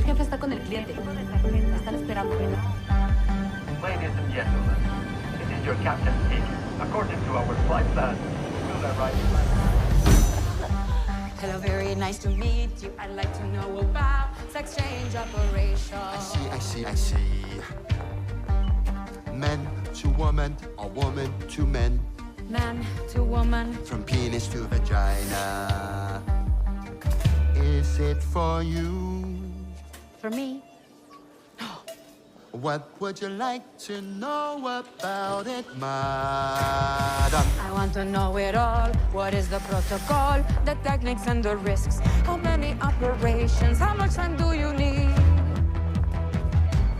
jefe está con el cliente. Están esperando. Ladies and gentlemen, this is your captain speaking. According to our flight plan, we'll arrive. Hello, very nice to meet you. I'd like to know about sex change operation. I see. Men to woman, or woman to men. Man to woman. From penis to vagina. Is it for you? For me. What would you like to know about it, madam? I want to know it all. What is the protocol, the techniques and the risks? How many operations? How much time do you need?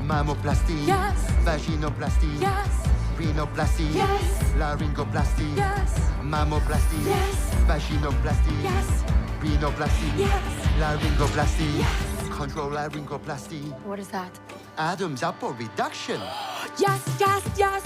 Mammoplasty. Yes. Vaginoplasty. Yes. Rhinoplasty. Yes. Laryngoplasty. Yes. Mammoplasty. Yes. Vaginoplasty. Yes. Rhinoplasty. Yes. Laryngoplasty. Yes. Control laryngoplasty. What is that? Adam's apple reduction. Yes. Yes. Yes.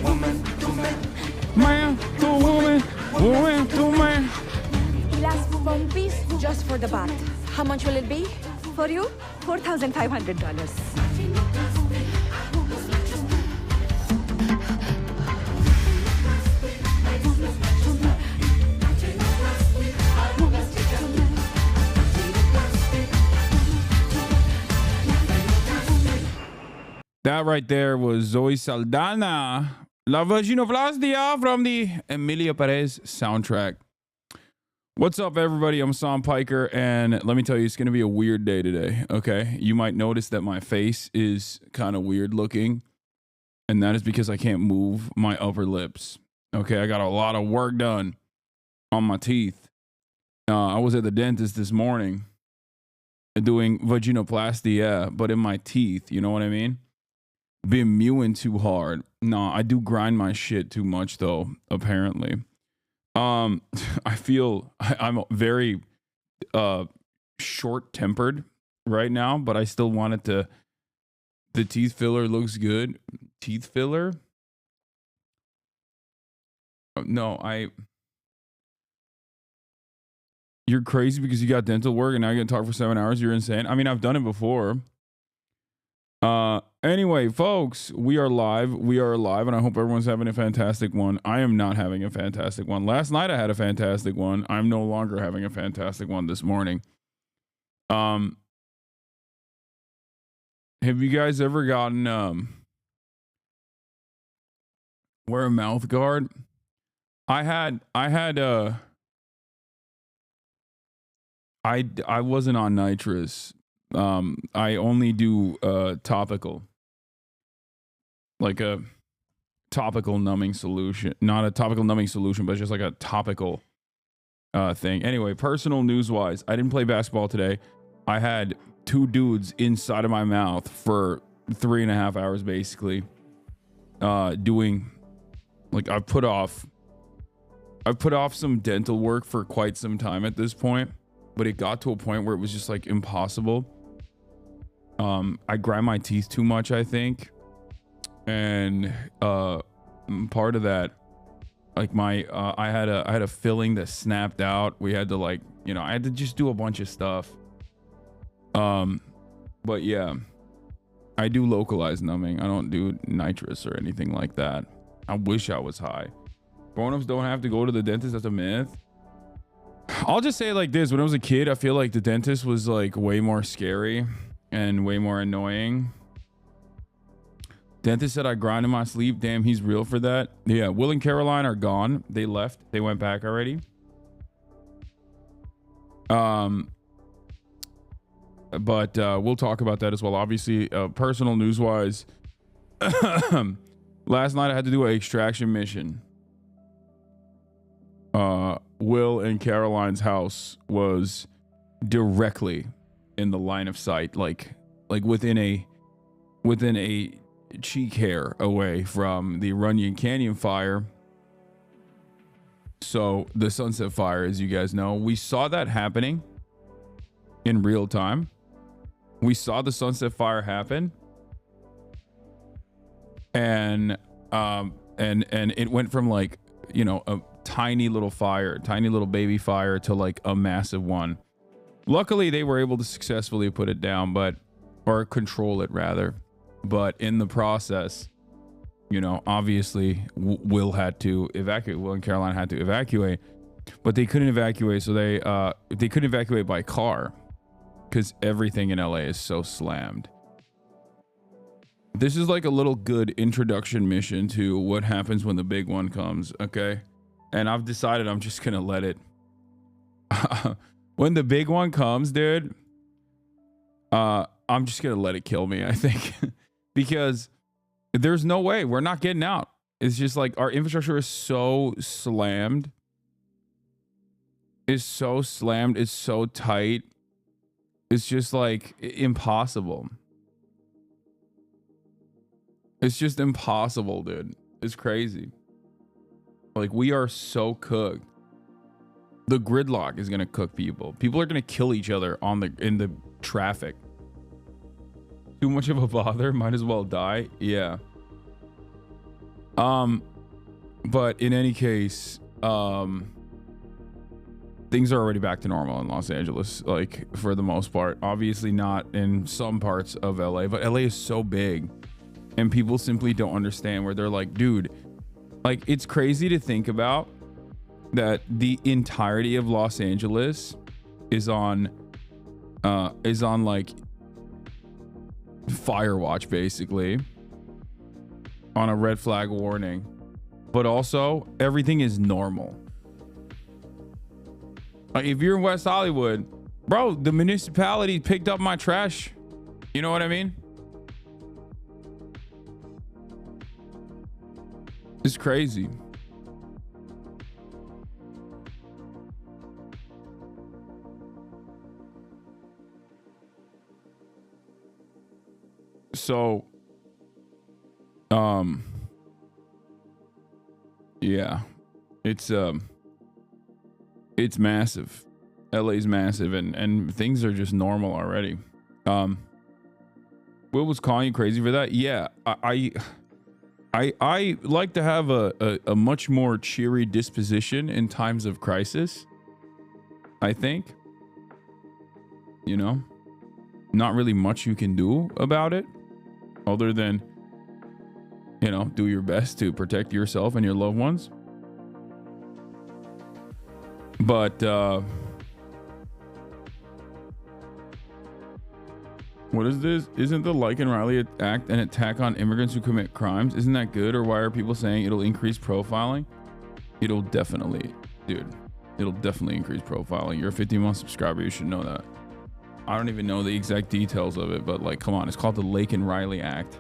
Woman to man. Man to woman, woman to man. Last pompis just for the bath. How much will it be? For you, $4,500. That right there was Zoe Saldana, La Vaginoplastia from the Emilia Perez soundtrack. What's up, everybody? I'm hasanpiker, and let me tell you, it's going to be a weird day today, okay? You might notice that my face is kind of weird looking, and that is because I can't move my upper lips, okay? I got a lot of work done on my teeth. I was at the dentist this morning doing vaginoplasty, yeah, but in my teeth, you know what I mean? Been mewing too hard. No, I do grind my shit too much though, apparently. I feel I'm very short-tempered right now, but I still want it to. The teeth filler looks good. Teeth filler? No, you're crazy because you got dental work and now you're gonna talk for 7 hours. You're insane. I mean, I've done it before. Anyway, folks, we are live, and I hope everyone's having a fantastic one. I am not having a fantastic one. Last night I had a fantastic one. I'm no longer having a fantastic one this morning. Have you guys ever gotten wear a mouth guard? I wasn't on nitrous. I only do topical, like a topical numbing solution, not a topical numbing solution, but just like a topical thing. Anyway, personal news wise, I didn't play basketball today. I had two dudes inside of my mouth for 3.5 hours, basically, doing like I've put off some dental work for quite some time at this point, but it got to a point where it was just like impossible. I grind my teeth too much, I think. And part of that, like I had a filling that snapped out. We had to I had to just do a bunch of stuff. But yeah, I do localized numbing. I don't do nitrous or anything like that. I wish I was high. Grown-ups don't have to go to the dentist. That's a myth. I'll just say it like this. When I was a kid, I feel like the dentist was like way more scary and way more annoying. Dentist said I grind in my sleep. Damn, he's real for that. Yeah, Will and Caroline are gone. They left. They went back already. But we'll talk about that as well. Obviously, personal news-wise, last night I had to do an extraction mission. Will and Caroline's house was directly in the line of sight, like within a cheek hair away from the Runyon Canyon fire. So the Sunset Fire, as you guys know, we saw that happening in real time. We saw the Sunset Fire happen, and it went from like, you know, a tiny little fire, tiny little baby fire, to like a massive one. Luckily, they were able to successfully put it down, or control it rather. But in the process, you know, obviously Will had to evacuate. Will and Caroline had to evacuate, but they couldn't evacuate. So they couldn't evacuate by car because everything in LA is so slammed. This is like a little good introduction mission to what happens when the big one comes. Okay. And I've decided I'm just going to let it. When the big one comes, dude, I'm just going to let it kill me, I think. Because there's no way we're not getting out. It's just like our infrastructure is so slammed. It's so slammed. It's so tight. It's just like impossible. It's just impossible, dude. It's crazy. Like, we are so cooked. The gridlock is gonna cook people. People are gonna kill each other in the traffic. Too much of a bother. Might as well die. Yeah. But in any case, things are already back to normal in Los Angeles, like, for the most part. Obviously not in some parts of LA, but LA is so big, and people simply don't understand, where they're like, dude, like, it's crazy to think about that the entirety of Los Angeles is on like fire watch, basically, on a red flag warning, but also everything is normal. Like, if you're in West Hollywood, bro, the municipality picked up my trash. You know what I mean? It's crazy. So, yeah, it's massive. LA's massive, and things are just normal already. Will was calling you crazy for that. Yeah, I like to have a much more cheery disposition in times of crisis. I think, you know, not really much you can do about it, other than, you know, do your best to protect yourself and your loved ones. But what is this? Isn't the Like and Riley Act an attack on immigrants who commit crimes? Isn't that good? Or why are people saying it'll increase profiling? It'll definitely, dude, it'll definitely increase profiling. You're a 15-month subscriber. You should know that. I don't even know the exact details of it, but like, come on, it's called the Lake and Riley Act.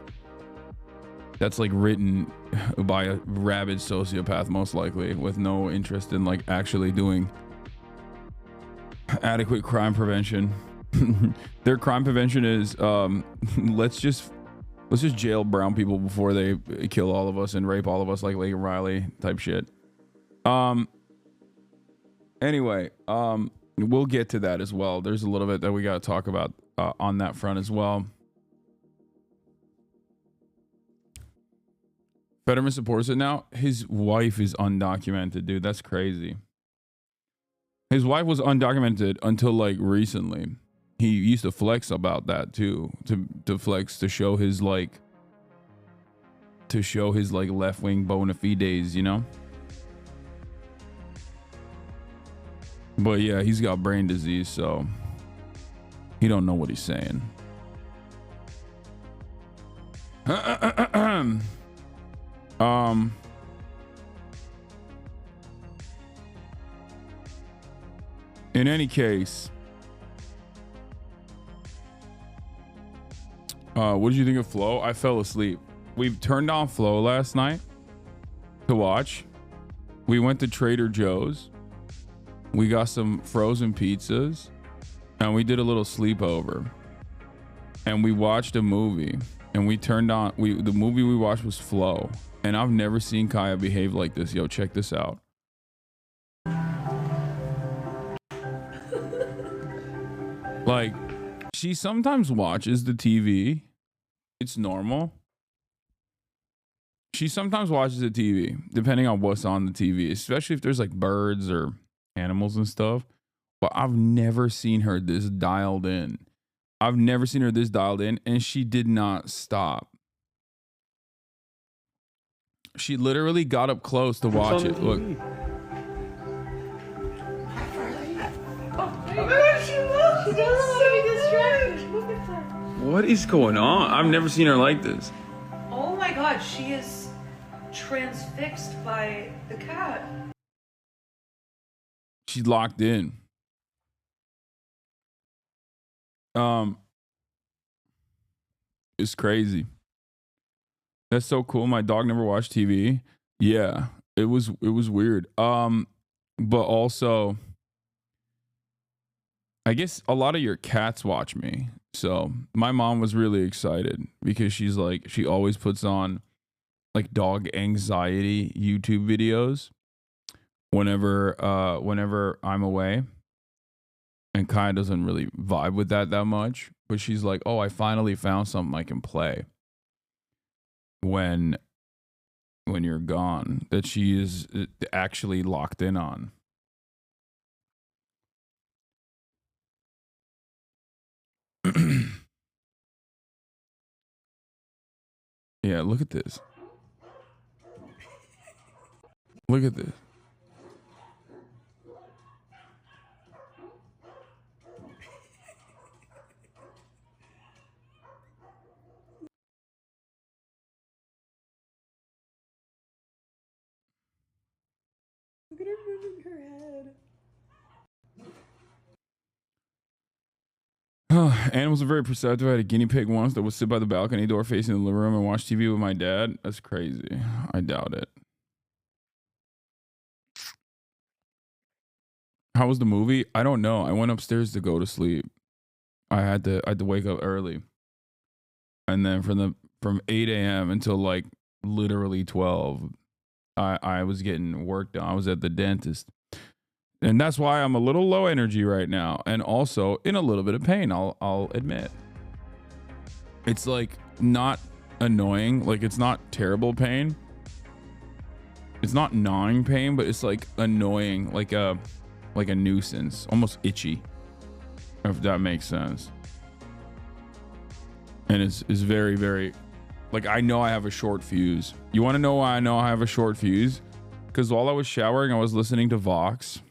That's like written by a rabid sociopath, most likely, with no interest in like actually doing adequate crime prevention. Their crime prevention is let's just jail brown people before they kill all of us and rape all of us, like Lake and Riley type shit. Anyway, we'll get to that as well. There's a little bit that we got to talk about on that front as well. Fetterman supports it now. His wife is undocumented, dude. That's crazy. His wife was undocumented until like recently. He used to flex about that too, to flex, to show his like left-wing bona fides, you know? But yeah, he's got brain disease, so he don't know what he's saying. In any case, what did you think of Flow? I fell asleep. We turned on Flow last night to watch. We went to Trader Joe's. We got some frozen pizzas, and we did a little sleepover. And we watched a movie. and we turned on. The movie we watched was Flow, and I've never seen Kaya behave like this. Yo, check this out. Like, she sometimes watches the TV. It's normal. She sometimes watches the TV, depending on what's on the TV, especially if there's like birds or animals and stuff. But I've never seen her this dialed in. I've never seen her this dialed in, and she did not stop. She literally got up close to watch it. Look. What is going on? I've never seen her like this. Oh my god, she is transfixed by the cat. She's locked in. It's crazy. That's so cool. My dog never watched TV. Yeah, it was weird. But also, I guess a lot of your cats watch me. So my mom was really excited because she's like, she always puts on like dog anxiety YouTube videos whenever I'm away. And Kai doesn't really vibe with that much, but she's like, "Oh, I finally found something I can play when you're gone that she is actually locked in on." Yeah, look at this. Look at this. Look at her moving her head. Animals are very perceptive. I had a guinea pig once that would sit by the balcony door facing the living room and watch TV with my dad. That's crazy. I doubt it. How was the movie? I don't know. I went upstairs to go to sleep. I had to wake up early. And then from 8 a.m. until like literally 12, I was getting work done. I was at the dentist. And that's why I'm a little low energy right now. And also in a little bit of pain, I'll admit. It's like not annoying. Like it's not terrible pain. It's not gnawing pain, but it's like annoying, like a nuisance, almost itchy, if that makes sense. And it's very, very, like, I know I have a short fuse. You want to know why I know I have a short fuse? Because while I was showering, I was listening to Vox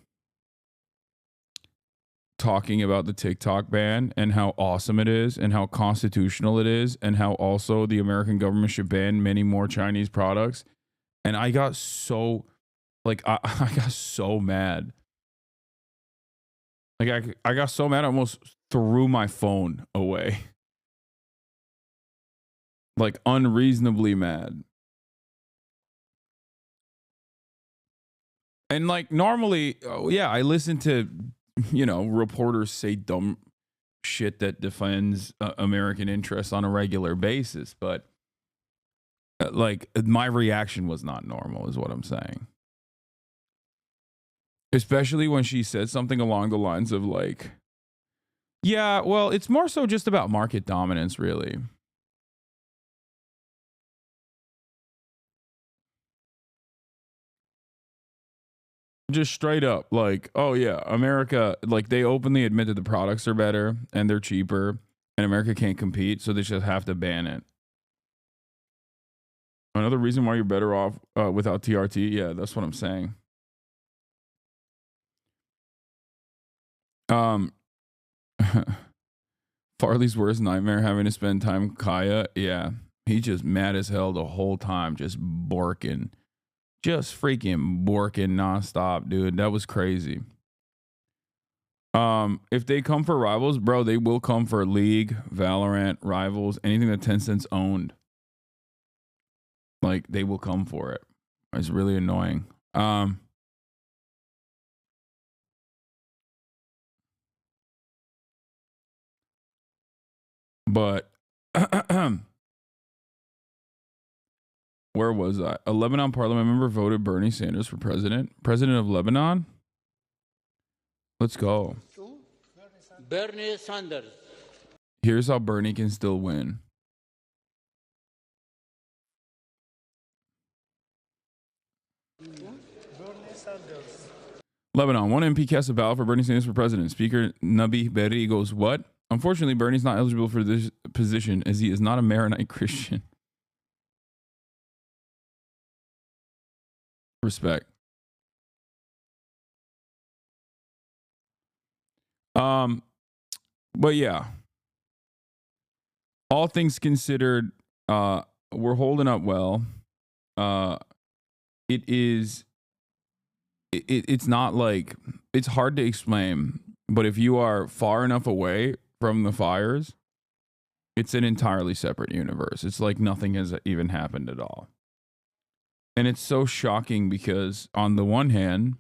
talking about the TikTok ban and how awesome it is and how constitutional it is and how also the American government should ban many more Chinese products. And I got so, like, I got so mad. Like, I got so mad I almost threw my phone away. Like, unreasonably mad. And like normally, yeah, I listen to, you know, reporters say dumb shit that defends American interests on a regular basis. But like my reaction was not normal is what I'm saying. Especially when she said something along the lines of like, yeah, well, it's more so just about market dominance, really. Just straight up like, oh yeah, America, like they openly admit that the products are better and they're cheaper and America can't compete, so they just have to ban it. Another reason why you're better off without TRT. Yeah, that's what I'm saying. Farley's worst nightmare, having to spend time with Kaya. Yeah, he just mad as hell the whole time, just borking. Just freaking borking nonstop, dude. That was crazy. If they come for Rivals, bro, they will come for League, Valorant, Rivals, anything that Tencent's owned. Like, they will come for it. It's really annoying. But Where was I? A Lebanon parliament member voted Bernie Sanders for president. President of Lebanon? Let's go. Bernie Sanders. Here's how Bernie can still win. Lebanon. One MP cast a ballot for Bernie Sanders for president. Speaker Nabi Berri goes, what? Unfortunately, Bernie's not eligible for this position as he is not a Maronite Christian. Respect. But yeah. All things considered, we're holding up well. It's not like, it's hard to explain, but if you are far enough away from the fires, it's an entirely separate universe. It's like nothing has even happened at all. And it's so shocking because on the one hand,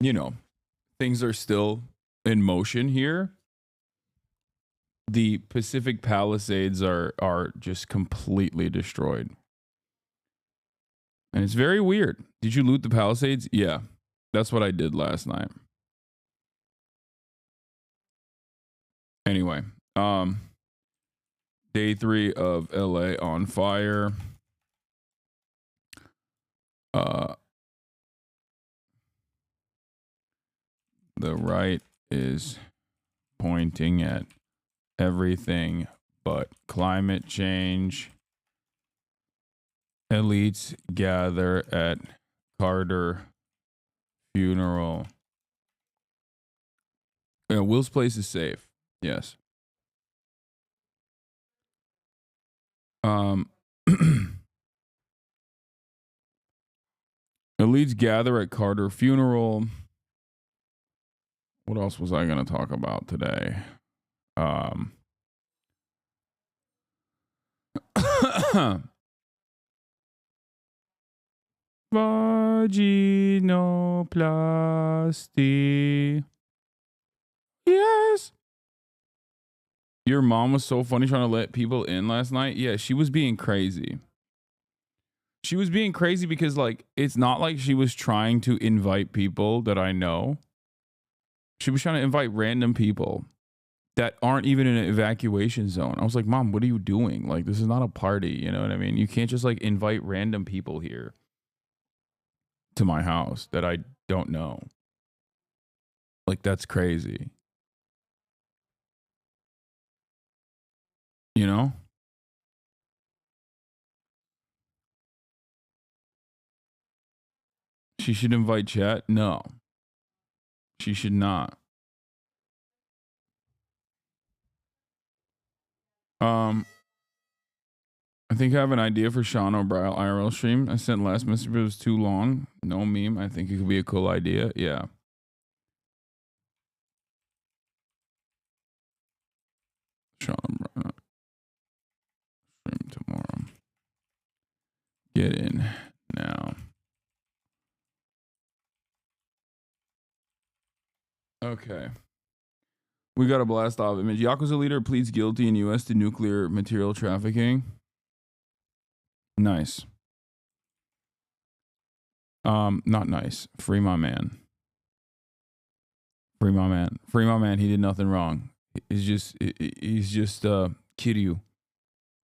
you know, things are still in motion here. The Pacific Palisades are just completely destroyed. And it's very weird. Did you loot the Palisades? Yeah. That's what I did last night. Anyway, day 3 of LA on fire. The right is pointing at everything but climate change. Elites gather at Carter funeral. Yeah, Will's place is safe. Yes. Elites gather at Carter funeral. What else was I going to talk about today? Vaginoplasty. Yes. Your mom was so funny trying to let people in last night. Yeah, she was being crazy. She was being crazy because, like, it's not like she was trying to invite people that I know. She was trying to invite random people that aren't even in an evacuation zone. I was like, Mom, what are you doing? Like, this is not a party. You know what I mean? You can't just, like, invite random people here to my house that I don't know. Like, that's crazy. You know? She should invite chat? No. She should not. I think I have an idea for Sean O'Brien IRL stream. I sent last message, but it was too long. No meme. I think it could be a cool idea. Yeah. Sean O'Brien stream tomorrow. Get in now. Okay. We got a blast off image. Yakuza leader pleads guilty in U.S. to nuclear material trafficking. Nice. Not nice. Free my man. Free my man. Free my man. He did nothing wrong. He's just Kiryu.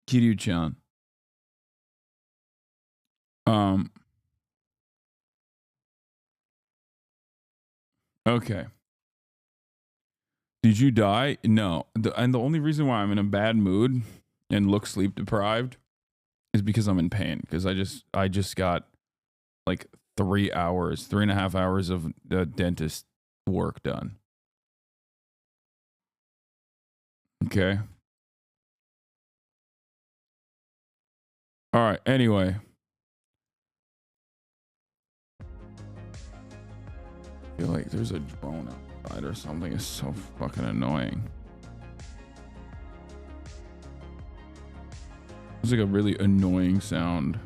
Kiryu-chan. Okay. Did you die? No. And the only reason why I'm in a bad mood and look sleep deprived is because I'm in pain. Because I just got like 3.5 hours of dentist work done. Okay. All right. Anyway. I feel like there's a drone outside or something. It's so fucking annoying. It's like a really annoying sound.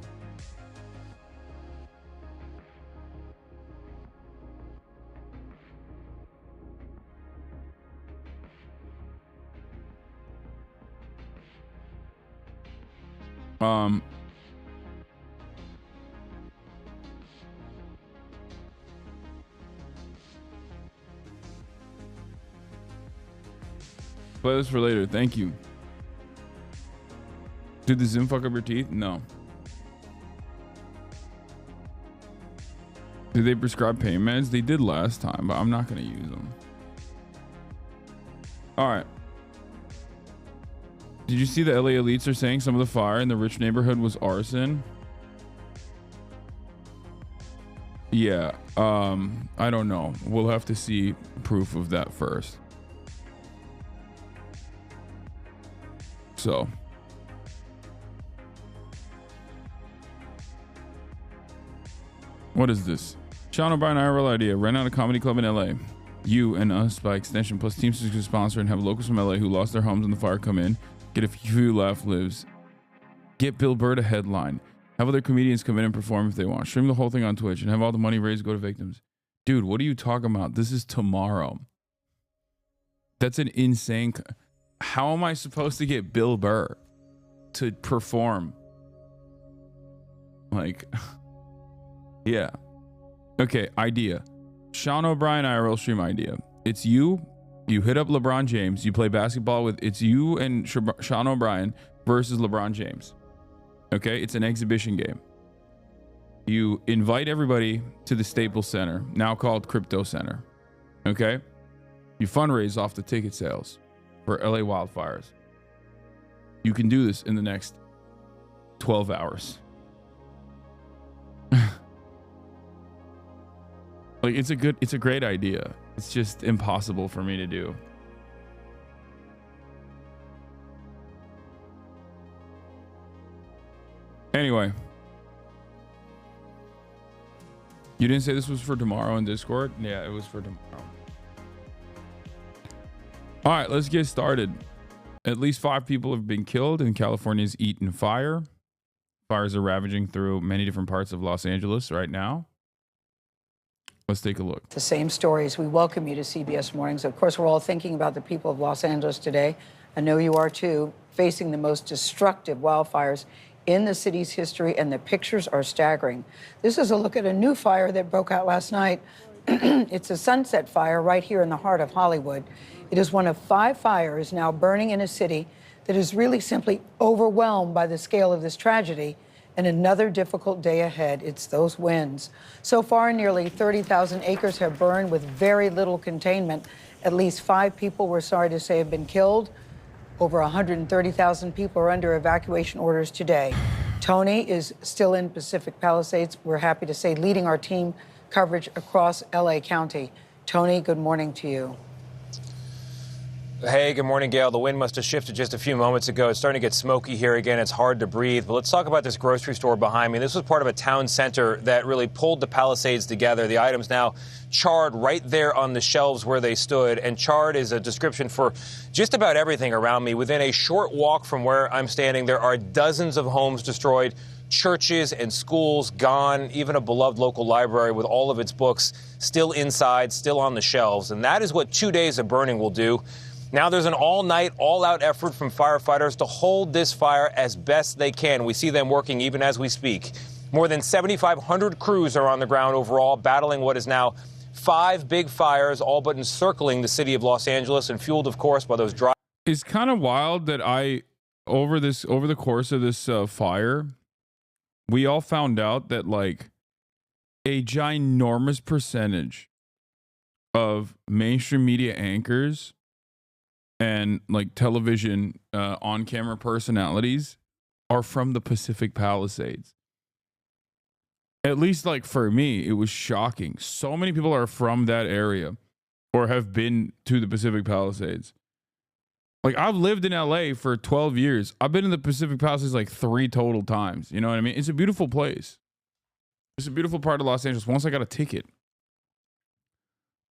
Um, play this for later. Thank you. Did the Zim fuck up your teeth? No. Did they prescribe pain meds? They did last time, but I'm not going to use them. All right. Did you see the LA elites are saying some of the fire in the rich neighborhood was arson? Yeah. I don't know. We'll have to see proof of that first. So. What is this? Sean O'Brien IRL idea. Rent out a comedy club in LA. You and us, by extension, plus Teamsters can sponsor and have locals from LA who lost their homes in the fire come in. Get a few laugh lives. Get Bill Burr to headline. Have other comedians come in and perform if they want. Stream the whole thing on Twitch and have all the money raised go to victims. Dude, what are you talking about? This is tomorrow. That's an insane... How am I supposed to get Bill Burr to perform? Like... Yeah. Okay, idea. Sean O'Brien IRL stream idea. It's you hit up LeBron James, you play basketball with, it's you and Sean O'Brien versus LeBron James. Okay, it's an exhibition game. You invite everybody to the Staples Center, now called Crypto Center. Okay? You fundraise off the ticket sales for LA wildfires. You can do this in the next 12 hours. Like, it's a great idea. It's just impossible for me to do. Anyway. You didn't say this was for tomorrow in Discord? Yeah, it was for tomorrow. All right, let's get started. At least 5 people have been killed in California's Eaton fire. Fires are ravaging through many different parts of Los Angeles right now. Let's take a look. The same stories. We welcome you to CBS Mornings. Of course, we're all thinking about the people of Los Angeles today. I know you are too, facing the most destructive wildfires in the city's history, and the pictures are staggering. This is a look at a new fire that broke out last night. It's a Sunset Fire right here in the heart of Hollywood. It is one of 5 fires now burning in a city that is really simply overwhelmed by the scale of this tragedy. And another difficult day ahead. It's those winds. So far, nearly 30,000 acres have burned with very little containment. At least 5 people, we're sorry to say, have been killed. Over 130,000 people are under evacuation orders today. Tony is still in Pacific Palisades. We're happy to say leading our team coverage across LA County. Tony, good morning to you. Hey, good morning, Gail. The wind must have shifted just a few moments ago. It's starting to get smoky here again. It's hard to breathe. But let's talk about this grocery store behind me. This was part of a town center that really pulled the Palisades together. The items now charred right there on the shelves where they stood. And charred is a description for just about everything around me. Within a short walk from where I'm standing, there are dozens of homes destroyed, churches and schools gone, even a beloved local library with all of its books still inside, still on the shelves. And that is what 2 days of burning will do. Now there's an all-night, all-out effort from firefighters to hold this fire as best they can. We see them working even as we speak. More than 7,500 crews are on the ground overall, battling what is now 5 big fires, all but encircling the city of Los Angeles and fueled, of course, by those dry. It's kind of wild that over the course of this fire, we all found out that like a ginormous percentage of mainstream media anchors and like television on-camera personalities are from the Pacific Palisades. At least like for me, it was shocking. So many people are from that area or have been to the Pacific Palisades. Like I've lived in LA for 12 years. I've been in the Pacific Palisades like 3 total times. You know what I mean? It's a beautiful place. It's a beautiful part of Los Angeles. Once I got a ticket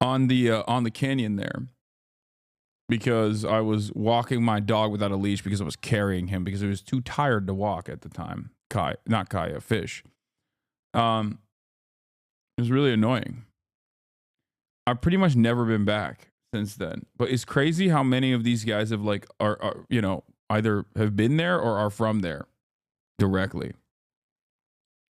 on the canyon there, because I was walking my dog without a leash because I was carrying him because he was too tired to walk at the time. Fish. It was really annoying. I've pretty much never been back since then. But it's crazy how many of these guys have like are you know, either have been there or are from there. directly.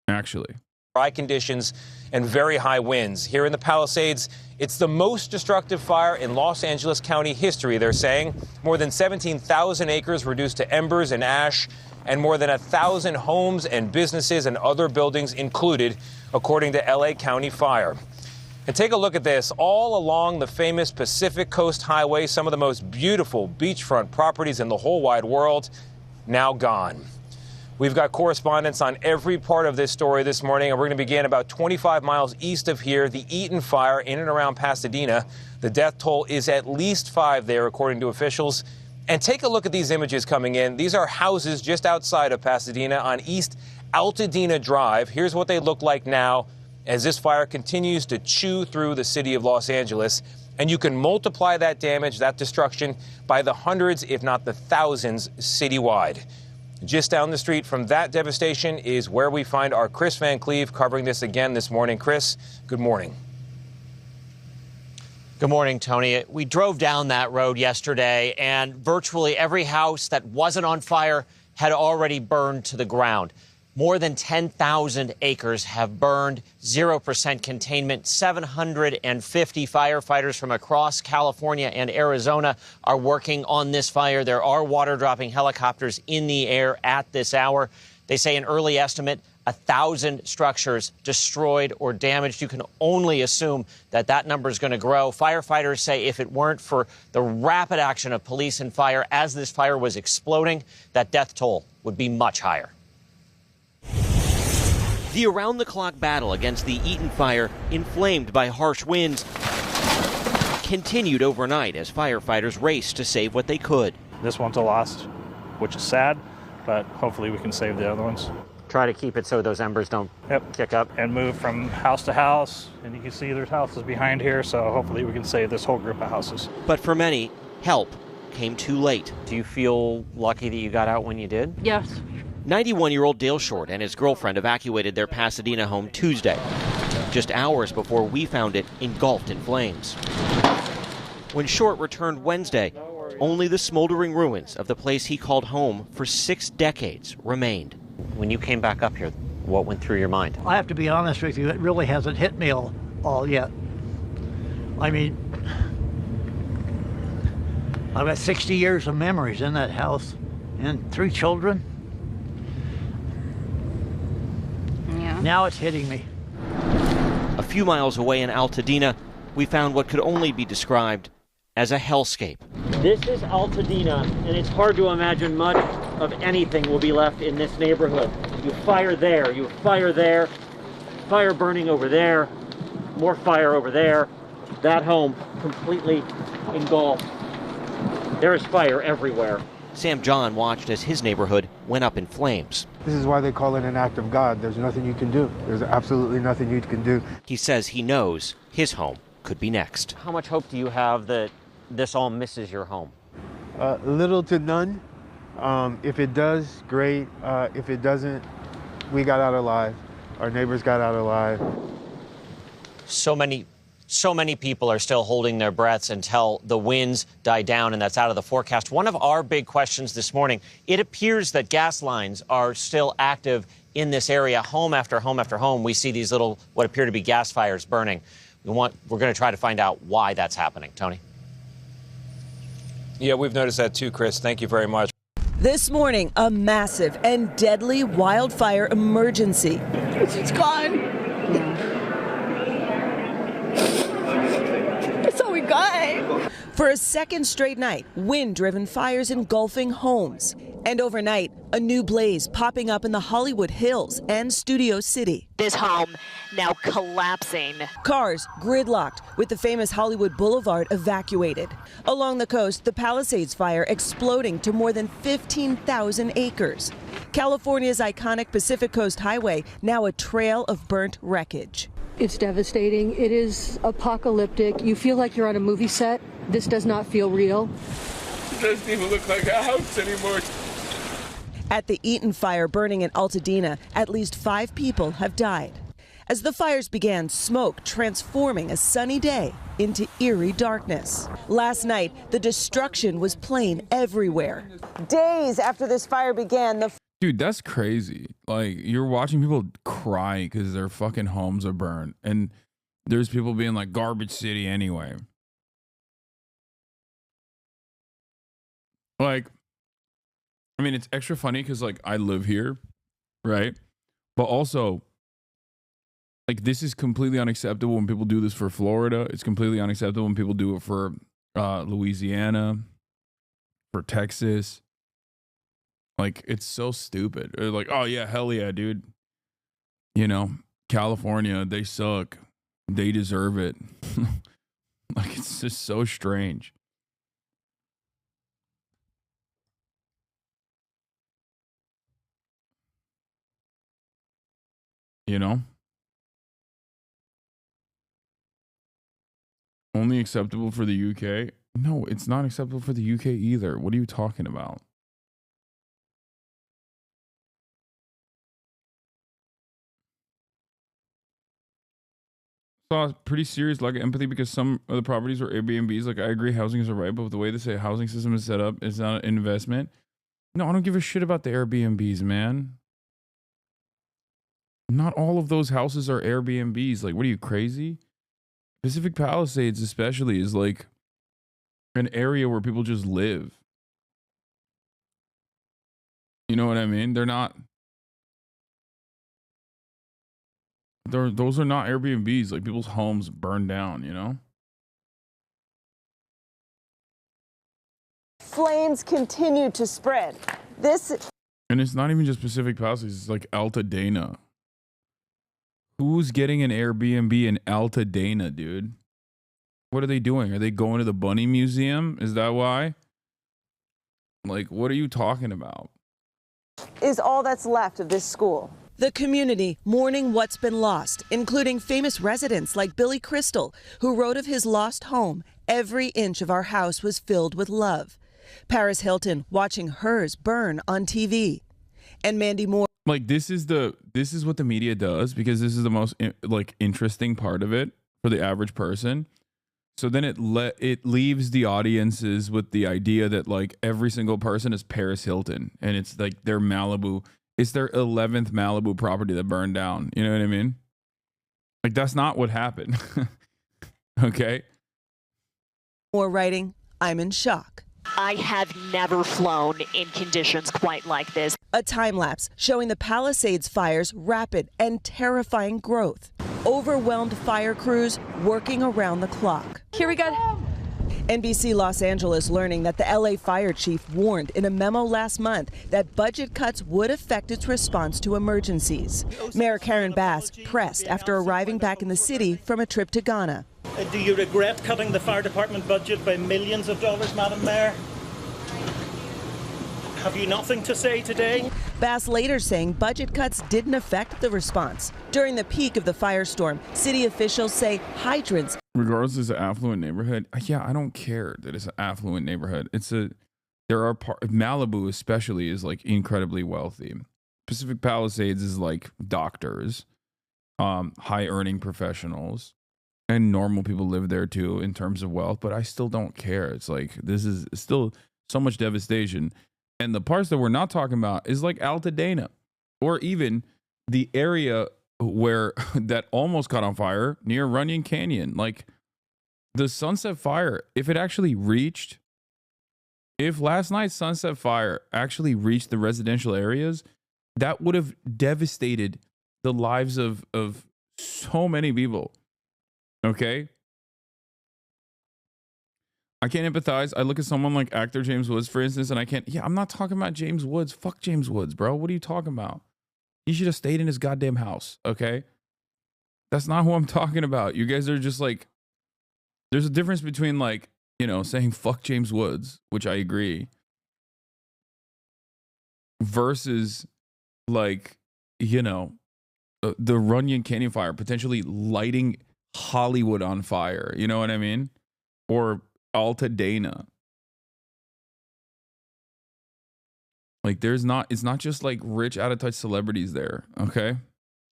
Actually. Dry conditions and very high winds. Here in the Palisades, it's the most destructive fire in Los Angeles County history, they're saying. More than 17,000 acres reduced to embers and ash, and more than 1,000 homes and businesses and other buildings included, according to LA County Fire. And take a look at this. All along the famous Pacific Coast Highway, some of the most beautiful beachfront properties in the whole wide world, now gone. We've got correspondents on every part of this story this morning, and we're going to begin about 25 miles east of here, the Eaton fire in and around Pasadena. The death toll is at least 5 there, according to officials. And take a look at these images coming in. These are houses just outside of Pasadena on East Altadena Drive. Here's what they look like now as this fire continues to chew through the city of Los Angeles. And you can multiply that damage, that destruction, by the hundreds, if not the thousands, citywide. Just down the street from that devastation is where we find our Chris Van Cleve covering this again this morning. Chris, good morning. Good morning, Tony. We drove down that road yesterday, and virtually every house that wasn't on fire had already burned to the ground. More than 10,000 acres have burned, 0% containment. 750 firefighters from across California and Arizona are working on this fire. There are water-dropping helicopters in the air at this hour. They say an early estimate, 1,000 structures destroyed or damaged. You can only assume that that number is going to grow. Firefighters say if it weren't for the rapid action of police and fire as this fire was exploding, that death toll would be much higher. The around-the-clock battle against the Eaton fire, inflamed by harsh winds, continued overnight as firefighters raced to save what they could. This one's a loss, which is sad, but hopefully we can save the other ones. Try to keep it so those embers don't kick up. And move from house to house, and you can see there's houses behind here, so hopefully we can save this whole group of houses. But for many, help came too late. Do you feel lucky that you got out when you did? Yes. 91-year-old Dale Short and his girlfriend evacuated their Pasadena home Tuesday, just hours before we found it engulfed in flames. When Short returned Wednesday, only the smoldering ruins of the place he called home for 6 decades remained. When you came back up here, what went through your mind? I have to be honest with you, it really hasn't hit me all yet. I mean, I've got 60 years of memories in that house and 3 children. Yeah. Now it's hitting me. A few miles away in Altadena, we found what could only be described as a hellscape. This is Altadena, and it's hard to imagine much of anything will be left in this neighborhood. You fire there, you fire there, fire burning over there, more fire over there. That home completely engulfed. There is fire everywhere. Sam John watched as his neighborhood went up in flames. This is why they call it an act of God. There's nothing you can do. There's absolutely nothing you can do. He says he knows his home could be next. How much hope do you have that this all misses your home? Little to none. If it does, great. If it doesn't, we got out alive. Our neighbors got out alive. So many people are still holding their breaths until the winds die down, and that's out of the forecast. One of our big questions this morning, it appears that gas lines are still active in this area. Home after home after home, we see these little, what appear to be gas fires burning. We're going to try to find out why that's happening. Tony? Yeah, we've noticed that too, Chris. Thank you very much. This morning, a massive and deadly wildfire emergency. It's gone. That's all we got. For a second straight night, wind-driven fires engulfing homes. And overnight, a new blaze popping up in the Hollywood Hills and Studio City. This home now collapsing. Cars gridlocked with the famous Hollywood Boulevard evacuated. Along the coast, the Palisades fire exploding to more than 15,000 acres. California's iconic Pacific Coast Highway now a trail of burnt wreckage. It's devastating. It is apocalyptic. You feel like you're on a movie set. This does not feel real. It doesn't even look like a house anymore. At the Eaton fire burning in Altadena, at least 5 people have died. As the fires began, smoke transforming a sunny day into eerie darkness. Last night, the destruction was plain everywhere. Days after this fire began, Dude, that's crazy. Like, you're watching people cry because their fucking homes are burned. And there's people being like, garbage city anyway. Like, I mean, it's extra funny because, like, I live here, right? But also, like, this is completely unacceptable when people do this for Florida. It's completely unacceptable when people do it for Louisiana, for Texas. Like, it's so stupid. They're like, oh, yeah, hell yeah, dude. You know, California, they suck. They deserve it. Like, it's just so strange. You know? Only acceptable for the UK? No, it's not acceptable for the UK either. What are you talking about? Saw pretty serious lack of empathy because some of the properties were Airbnbs. Like, I agree, housing is right, but with the way they say housing system is set up, it's not an investment. No, I don't give a shit about the Airbnbs, man. Not all of those houses are Airbnbs. Like, what are you, crazy? Pacific Palisades, especially, is like an area where people just live. You know what I mean? They're not. Those are not Airbnbs. Like, people's homes burn down, you know? Flames continue to spread. And it's not even just Pacific Palisades. It's like Altadena. Who's getting an Airbnb in Altadena, dude? What are they doing? Are they going to the Bunny Museum? Is that why? Like, what are you talking about? Is all that's left of this school. The community mourning what's been lost, including famous residents like Billy Crystal, who wrote of his lost home. Every inch of our house was filled with love. Paris Hilton watching hers burn on TV. And Mandy Moore. Like, this is what the media does, because this is the most like interesting part of it for the average person. So then it leaves the audiences with the idea that, like, every single person is Paris Hilton, and it's like their Malibu. It's their 11th Malibu property that burned down. You know what I mean? Like, that's not what happened. Okay. Moore writing, I'm in shock. I have never flown in conditions quite like this. A time lapse showing the Palisades fire's rapid and terrifying growth. Overwhelmed fire crews working around the clock. Here we go. NBC Los Angeles learning that the LA fire chief warned in a memo last month that budget cuts would affect its response to emergencies. Mayor Karen Bass pressed after arriving back in the city from a trip to Ghana. Do you regret cutting the fire department budget by millions of dollars, Madam Mayor? Have you nothing to say today? Bass later saying budget cuts didn't affect the response. During the peak of the firestorm, city officials say hydrants. Regardless, it's an affluent neighborhood. Yeah, I don't care that it's an affluent neighborhood. Malibu especially is like incredibly wealthy. Pacific Palisades is like doctors, high earning professionals, and normal people live there too in terms of wealth. But I still don't care. It's like, this is still so much devastation. And the parts that we're not talking about is like Altadena, or even the area where that almost caught on fire near Runyon Canyon. Like, the Sunset Fire, if last night's Sunset Fire actually reached the residential areas, that would have devastated the lives of so many people. Okay? I can't empathize. I look at someone like actor James Woods, for instance, and I can't. Yeah, I'm not talking about James Woods. Fuck James Woods, bro. What are you talking about? He should have stayed in his goddamn house, okay? That's not who I'm talking about. You guys are just like, there's a difference between, like, you know, saying fuck James Woods, which I agree, versus, like, you know, the Runyon Canyon fire potentially lighting Hollywood on fire. You know what I mean? Or Altadena. Like, it's not just like rich, out of touch celebrities there. Okay.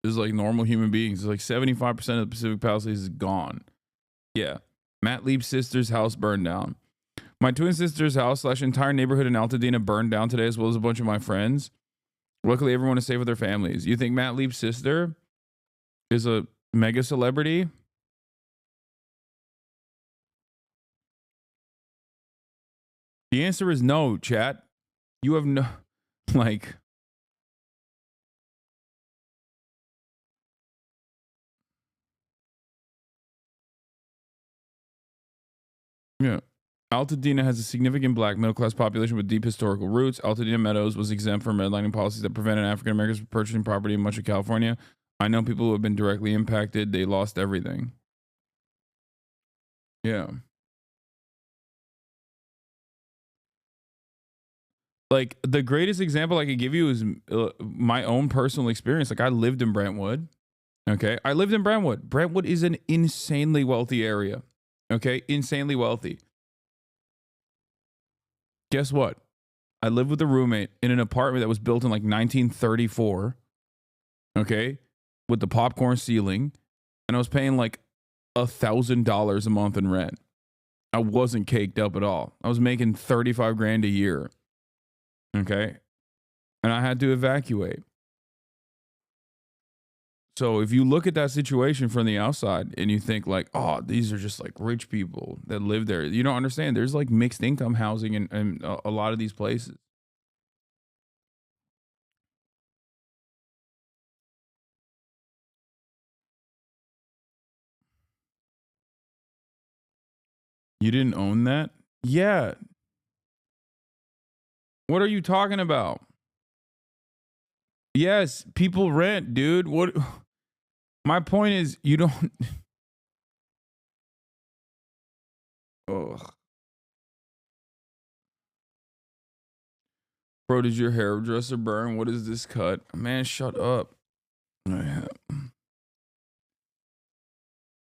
There's like normal human beings. It's like 75% of the Pacific Palisades is gone. Yeah. Matt Leib's sister's house burned down. My twin sister's house / entire neighborhood in Altadena burned down today, as well as a bunch of my friends. Luckily, everyone is safe with their families. You think Matt Leap's sister is a mega celebrity? The answer is no, chat. You have no, like, yeah. Altadena has a significant black middle-class population with deep historical roots. Altadena Meadows was exempt from redlining policies that prevented African Americans from purchasing property in much of California. I know people who have been directly impacted. They lost everything. Yeah. Like, the greatest example I could give you is my own personal experience. Like, I lived in Brentwood. Okay. I lived in Brentwood. Brentwood is an insanely wealthy area. Okay. Insanely wealthy. Guess what? I lived with a roommate in an apartment that was built in like 1934. Okay. With the popcorn ceiling. And I was paying like $1,000 a month in rent. I wasn't caked up at all. I was making 35 grand a year. Okay. And I had to evacuate. So if you look at that situation from the outside and you think like, oh, these are just like rich people that live there, you don't understand. There's like mixed income housing in a lot of these places. You didn't own that? Yeah. What are you talking about? Yes, people rent, dude. What? My point is, you don't. Ugh. Bro, did your hairdresser burn? What is this cut? Man, shut up.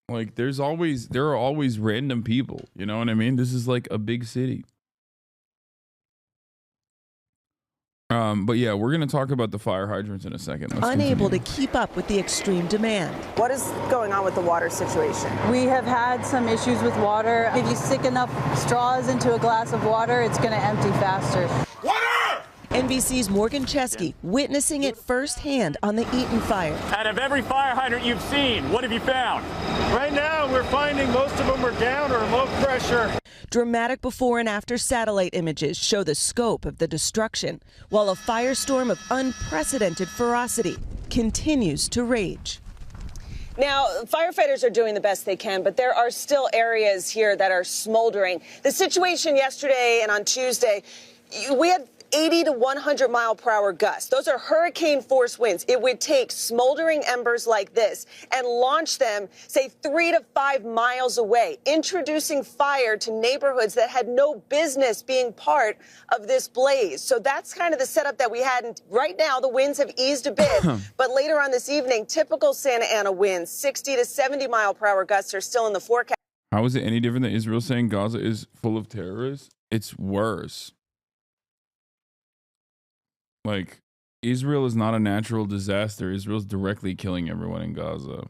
Like, there are always random people. You know what I mean? This is like a big city. But yeah, we're going to talk about the fire hydrants in a second. Unable to keep up with the extreme demand. What is going on with the water situation? We have had some issues with water. If you stick enough straws into a glass of water, it's going to empty faster. NBC's Morgan Chesky witnessing it firsthand on the Eaton fire. Out of every fire hydrant you've seen, what have you found? Right now, we're finding most of them are down or low pressure. Dramatic before and after satellite images show the scope of the destruction, while a firestorm of unprecedented ferocity continues to rage. Now, firefighters are doing the best they can, but there are still areas here that are smoldering. The situation yesterday and on Tuesday, we had 80 to 100 mile per hour gusts. Those are hurricane force winds. It would take smoldering embers like this and launch them, say, 3 to 5 miles away, introducing fire to neighborhoods that had no business being part of this blaze. So that's kind of the setup that we had. And right now, the winds have eased a bit. But later on this evening, typical Santa Ana winds, 60 to 70 mile per hour gusts are still in the forecast. How is it any different than Israel saying Gaza is full of terrorists? It's worse. Like, Israel is not a natural disaster. Israel's directly killing everyone in Gaza.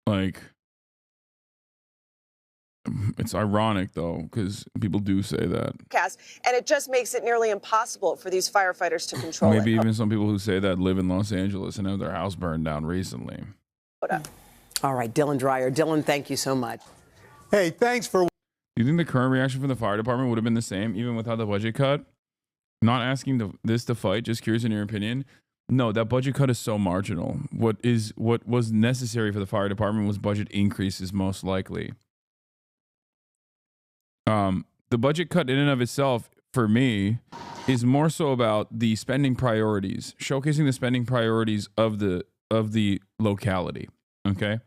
Like, it's ironic, though, because people do say that. And it just makes it nearly impossible for these firefighters to control Maybe even some people who say that live in Los Angeles and have their house burned down recently. All right, Dylan Dreyer. Dylan, thank you so much. Hey, thanks for... Do you think the current reaction from the fire department would have been the same even without the budget cut? Not asking this to fight, just curious in your opinion. No, that budget cut is so marginal. What was necessary for the fire department was budget increases, most likely. The budget cut in and of itself, for me, is more so about the spending priorities, showcasing the spending priorities of the locality. Okay.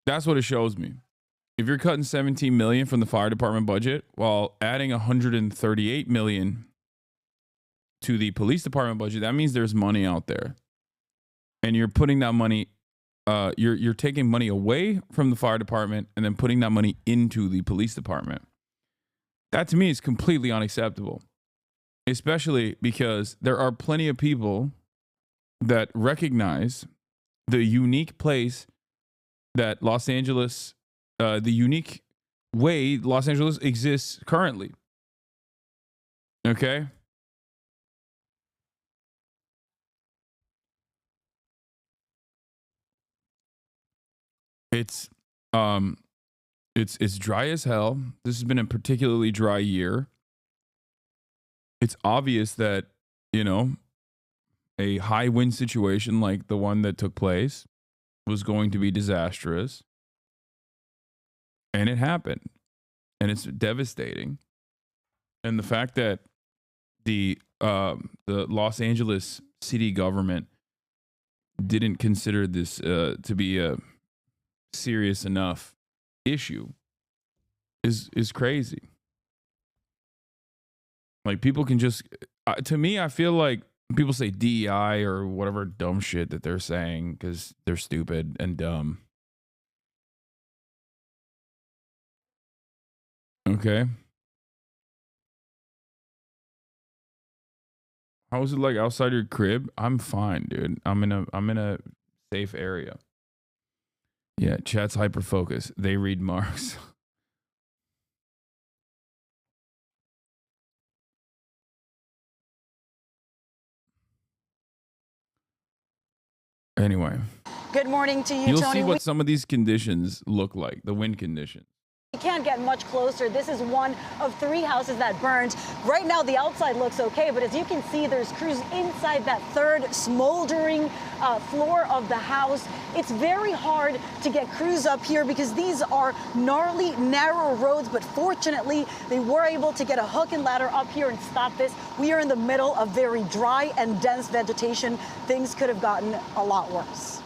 That's what it shows me. If you're cutting $17 million from the fire department budget while adding $138 million to the police department budget, that means there's money out there, and you're putting that money. You're taking money away from the fire department and then putting that money into the police department. That to me is completely unacceptable, especially because there are plenty of people that recognize the unique place that Los Angeles the unique way Los Angeles exists currently. Okay? It's dry as hell. This has been a particularly dry year. It's obvious that, you know, a high wind situation like the one that took place was going to be disastrous. And it happened. And it's devastating. And the fact that the Los Angeles city government didn't consider this to be a serious enough issue is crazy. Like, people can just to me, I feel like people say DEI or whatever dumb shit that they're saying because they're stupid and dumb. Okay. How is it like outside your crib? I'm fine, dude. I'm in a safe area. Yeah, chat's hyper focused. They read Marx. Anyway. Good morning to you, You'll Tony. see what some of these conditions look like, the wind conditions. We can't get much closer. This is one of 3 houses that burned. Right now, the outside looks okay, but as you can see, there's crews inside that 3rd smoldering floor of the house. It's very hard to get crews up here because these are gnarly, narrow roads, but fortunately, they were able to get a hook and ladder up here and stop this. We are in the middle of very dry and dense vegetation. Things could have gotten a lot worse.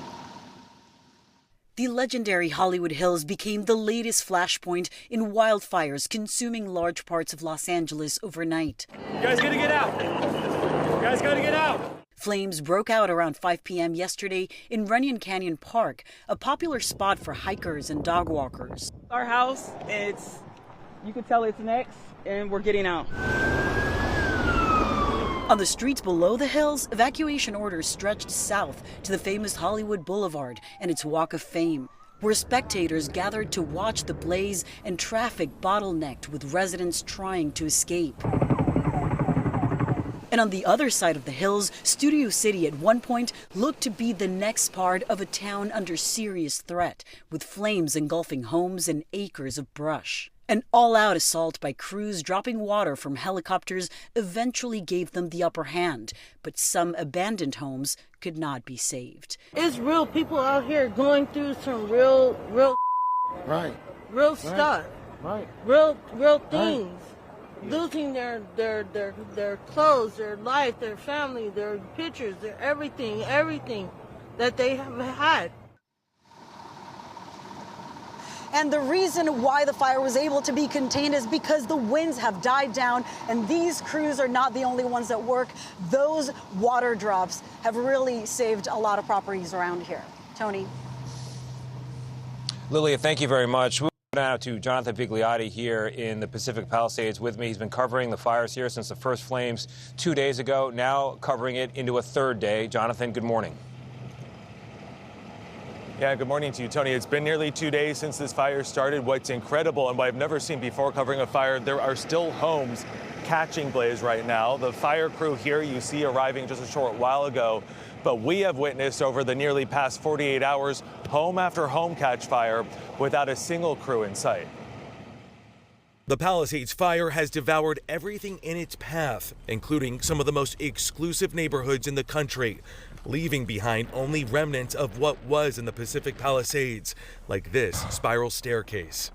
The legendary Hollywood Hills became the latest flashpoint in wildfires consuming large parts of Los Angeles overnight. You guys gotta get out. You guys gotta get out. Flames broke out around 5 p.m. yesterday in Runyon Canyon Park, a popular spot for hikers and dog walkers. Our house, you can tell it's next, and we're getting out. On the streets below the hills, evacuation orders stretched south to the famous Hollywood Boulevard and its Walk of Fame, where spectators gathered to watch the blaze and traffic bottlenecked with residents trying to escape. And on the other side of the hills, Studio City at one point looked to be the next part of a town under serious threat, with flames engulfing homes and acres of brush. An all-out assault by crews dropping water from helicopters eventually gave them the upper hand, but some abandoned homes could not be saved. It's real people out here going through some real Right. real stuff. Right. Real things. Right. Losing their clothes, their life, their family, their pictures, their everything that they have had. And the reason why the fire was able to be contained is because the winds have died down, and these crews are not the only ones that work. Those water drops have really saved a lot of properties around here. Tony. Lilia, thank you very much. We'll go now to Jonathan Pigliotti here in the Pacific Palisades with me. He's been covering the fires here since the first flames 2 days ago, now covering it into a 3rd day. Jonathan, good morning. Yeah, good morning to you, Tony. It's been nearly 2 days since this fire started. What's incredible and what I've never seen before covering a fire, there are still homes catching blaze right now. The fire crew here you see arriving just a short while ago, but we have witnessed over the nearly past 48 hours, home after home catch fire without a single crew in sight. The Palisades fire has devoured everything in its path, including some of the most exclusive neighborhoods in the country, leaving behind only remnants of what was in the Pacific Palisades, like this spiral staircase.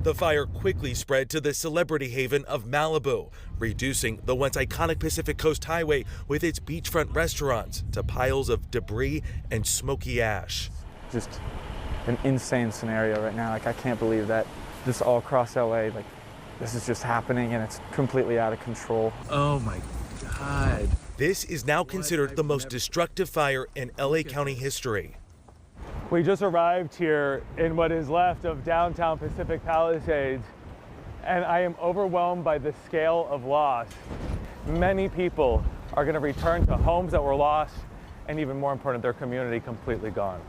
The fire quickly spread to the celebrity haven of Malibu, reducing the once iconic Pacific Coast Highway with its beachfront restaurants to piles of debris and smoky ash. Just an insane scenario right now. Like, I can't believe that this all across LA, like, this is just happening and it's completely out of control. Oh my God. This is now considered the most destructive fire in LA County history. We just arrived here in what is left of downtown Pacific Palisades, and I am overwhelmed by the scale of loss. Many people are going to return to homes that were lost, and even more important, their community completely gone.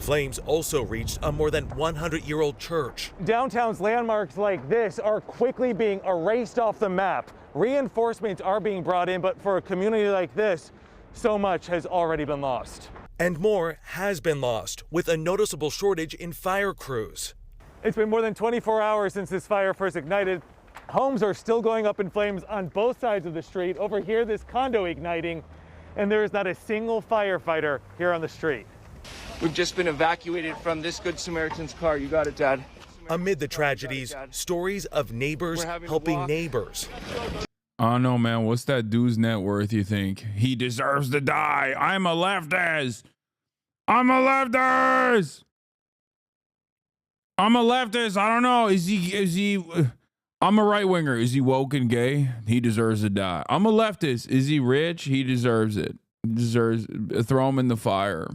Flames also reached a more than 100-year-old church. Downtown's landmarks like this are quickly being erased off the map. Reinforcements are being brought in, but for a community like this, so much has already been lost. And more has been lost, with a noticeable shortage in fire crews. It's been more than 24 hours since this fire first ignited. Homes are still going up in flames on both sides of the street. Over here, this condo igniting, and there is not a single firefighter here on the street. We've just been evacuated from this Good Samaritan's car. You got it, Dad. Amid the tragedies, stories of neighbors helping neighbors. I don't know, man. What's that dude's net worth, you think? He deserves to die. I'm a leftist. I'm a leftist. I'm a leftist. I don't know. Is he, I'm a right winger. Is he woke and gay? He deserves to die. I'm a leftist. Is he rich? He deserves it. He deserves, throw him in the fire.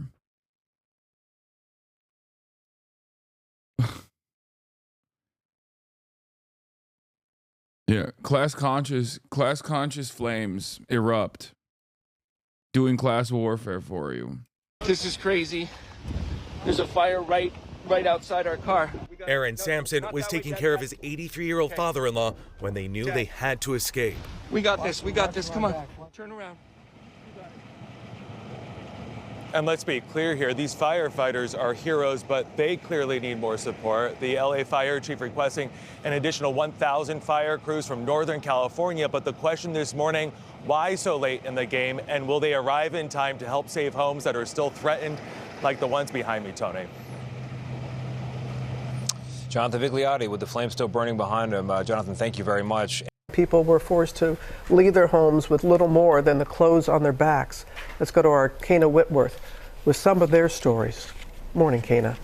Yeah, class conscious flames erupt, doing class warfare for you. This is crazy. There's a fire right outside our car. Aaron Sampson was taking care of his 83-year-old father-in-law when they knew they had to escape. We got this. We got this. Come on. Turn around. And let's be clear here, these firefighters are heroes, but they clearly need more support. The LA Fire Chief requesting an additional 1,000 fire crews from Northern California. But the question this morning, why so late in the game? And will they arrive in time to help save homes that are still threatened, like the ones behind me, Tony? Jonathan Vigliotti with the flames still burning behind him. Jonathan, thank you very much. People were forced to leave their homes with little more than the clothes on their backs. Let's go to our Kana Whitworth with some of their stories. Morning, Kana.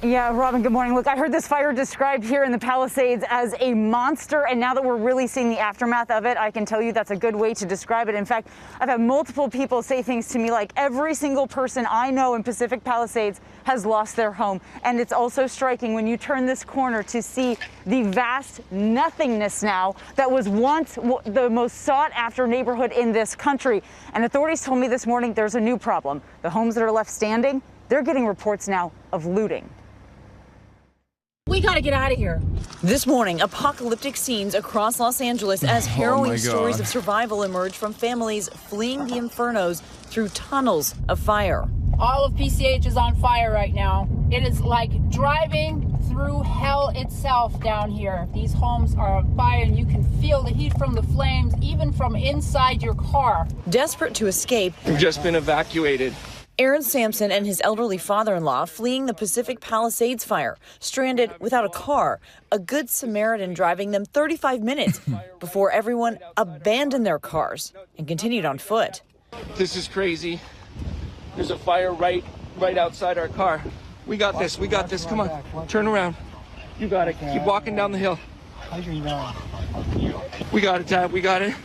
Yeah, Robin, good morning. Look, I heard this fire described here in the Palisades as a monster, and now that we're really seeing the aftermath of it, I can tell you that's a good way to describe it. In fact, I've had multiple people say things to me like every single person I know in Pacific Palisades has lost their home. And it's also striking when you turn this corner to see the vast nothingness now that was once the most sought after neighborhood in this country. And authorities told me this morning there's a new problem. The homes that are left standing, they're getting reports now of looting. We gotta get out of here. This morning, apocalyptic scenes across Los Angeles as harrowing stories of survival emerge from families fleeing the infernos through tunnels of fire. All of PCH is on fire right now. It is like driving through hell itself down here. These homes are on fire and you can feel the heat from the flames, even from inside your car. Desperate to escape, We've just been evacuated. Aaron Sampson and his elderly father-in-law fleeing the Pacific Palisades fire, stranded without a car, a good Samaritan driving them 35 minutes before everyone abandoned their cars and continued on foot. This is crazy. There's a fire right outside our car. We got this. We got this. Come on. Turn around. You got it. Keep walking down the hill. We got it, Dad. We got it.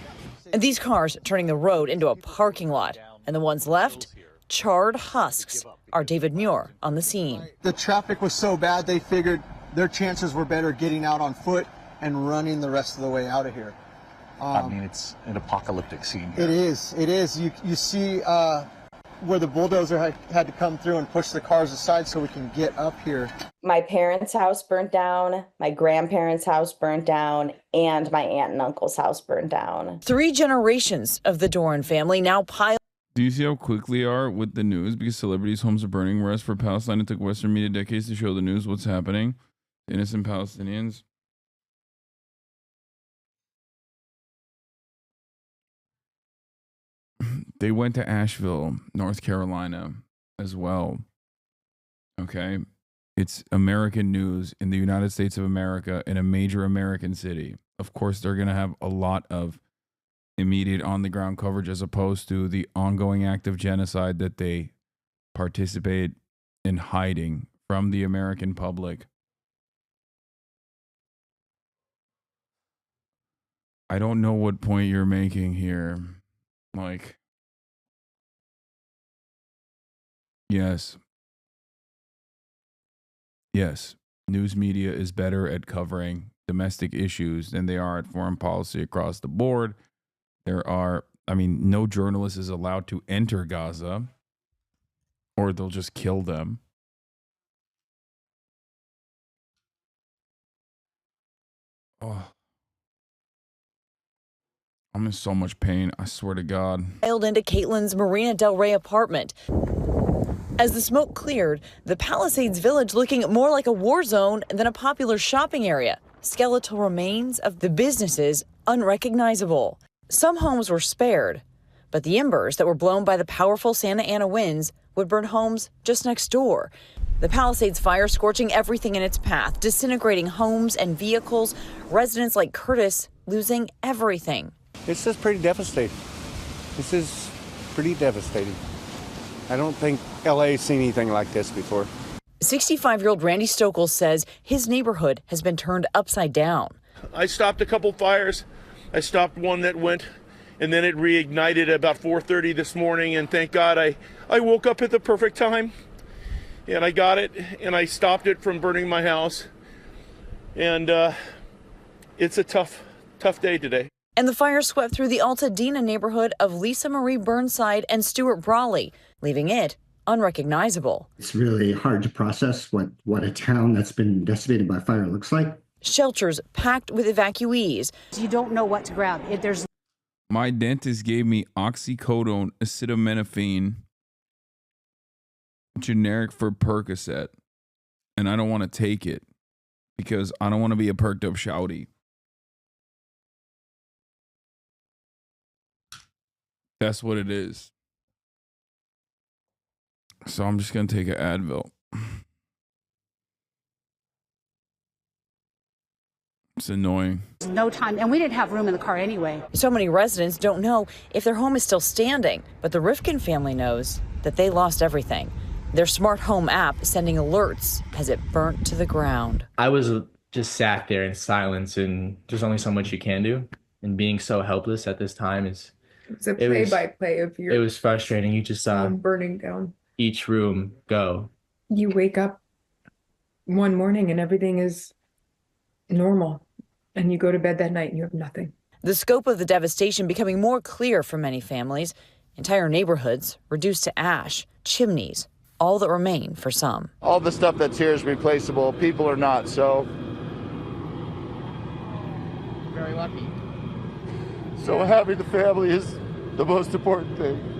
And these cars turning the road into a parking lot, and the ones left, charred husks. Our David Muir on the scene. The traffic was so bad they figured their chances were better getting out on foot and running the rest of the way out of here. I mean, it's an apocalyptic scene here. It is. It is. You see where the bulldozer had to come through and push the cars aside so we can get up here. My parents' house burnt down, my grandparents' house burnt down, and my aunt and uncle's house burnt down. 3 generations of the Doran family now piled. Do you see how quickly they are with the news? Because celebrities' homes are burning, whereas for Palestine, it took Western media decades to show the news what's happening to innocent Palestinians. They went to Asheville, North Carolina, as well. Okay? It's American news in the United States of America in a major American city. Of course, they're going to have a lot of immediate on-the-ground coverage as opposed to the ongoing act of genocide that they participate in hiding from the American public. I don't know what point you're making here. Like, yes, news media is better at covering domestic issues than they are at foreign policy across the board. No journalist is allowed to enter Gaza. Or they'll just kill them. Oh. I'm in so much pain, I swear to God. Sailed into Caitlin's Marina Del Rey apartment. As the smoke cleared, the Palisades village looking more like a war zone than a popular shopping area. Skeletal remains of the businesses unrecognizable. Some homes were spared, but the embers that were blown by the powerful Santa Ana winds would burn homes just next door. The Palisades fire scorching everything in its path, disintegrating homes and vehicles, residents like Curtis losing everything. It's just pretty devastating. This is pretty devastating. I don't think LA's seen anything like this before. 65-year-old Randy Stokel says his neighborhood has been turned upside down. I stopped a couple fires. I stopped one that went, and then it reignited about 4:30 this morning, and thank God I woke up at the perfect time, and I got it, and I stopped it from burning my house. And it's a tough day today. And the fire swept through the Altadena neighborhood of Lisa Marie Burnside and Stuart Brawley, leaving it unrecognizable. It's really hard to process what a town that's been decimated by fire looks like. Shelters packed with evacuees. You don't know what to grab. There's My dentist gave me oxycodone, acetaminophen, generic for Percocet, and I don't want to take it because I don't want to be a perked up shouty. That's what it is. So I'm just going to take an Advil. It's annoying. no time, and we didn't have room in the car anyway. So many residents don't know if their home is still standing, but the Rifkin family knows that they lost everything. Their smart home app sending alerts as it burnt to the ground. I was just sat there in silence, and there's only so much you can do. And being so helpless at this time is... It's a play-by-play of your... It was frustrating. You just saw burning down. Each room go. You wake up one morning and everything is normal. And you go to bed that night and you have nothing. The scope of the devastation becoming more clear for many families. Entire neighborhoods reduced to ash, chimneys, all that remain for some. All the stuff that's here is replaceable. People are not, so... Very lucky. So having the family is the most important thing.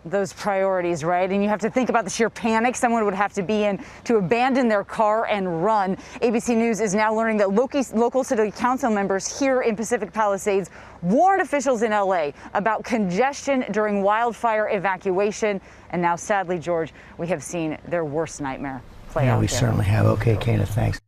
Those priorities, right? And you have to think about the sheer panic someone would have to be in to abandon their car and run. ABC News is now learning that local city council members here in Pacific Palisades warned officials in LA about congestion during wildfire evacuation. And now, sadly, George, we have seen their worst nightmare play out. Yeah, we certainly have. Okay, Kana, thanks.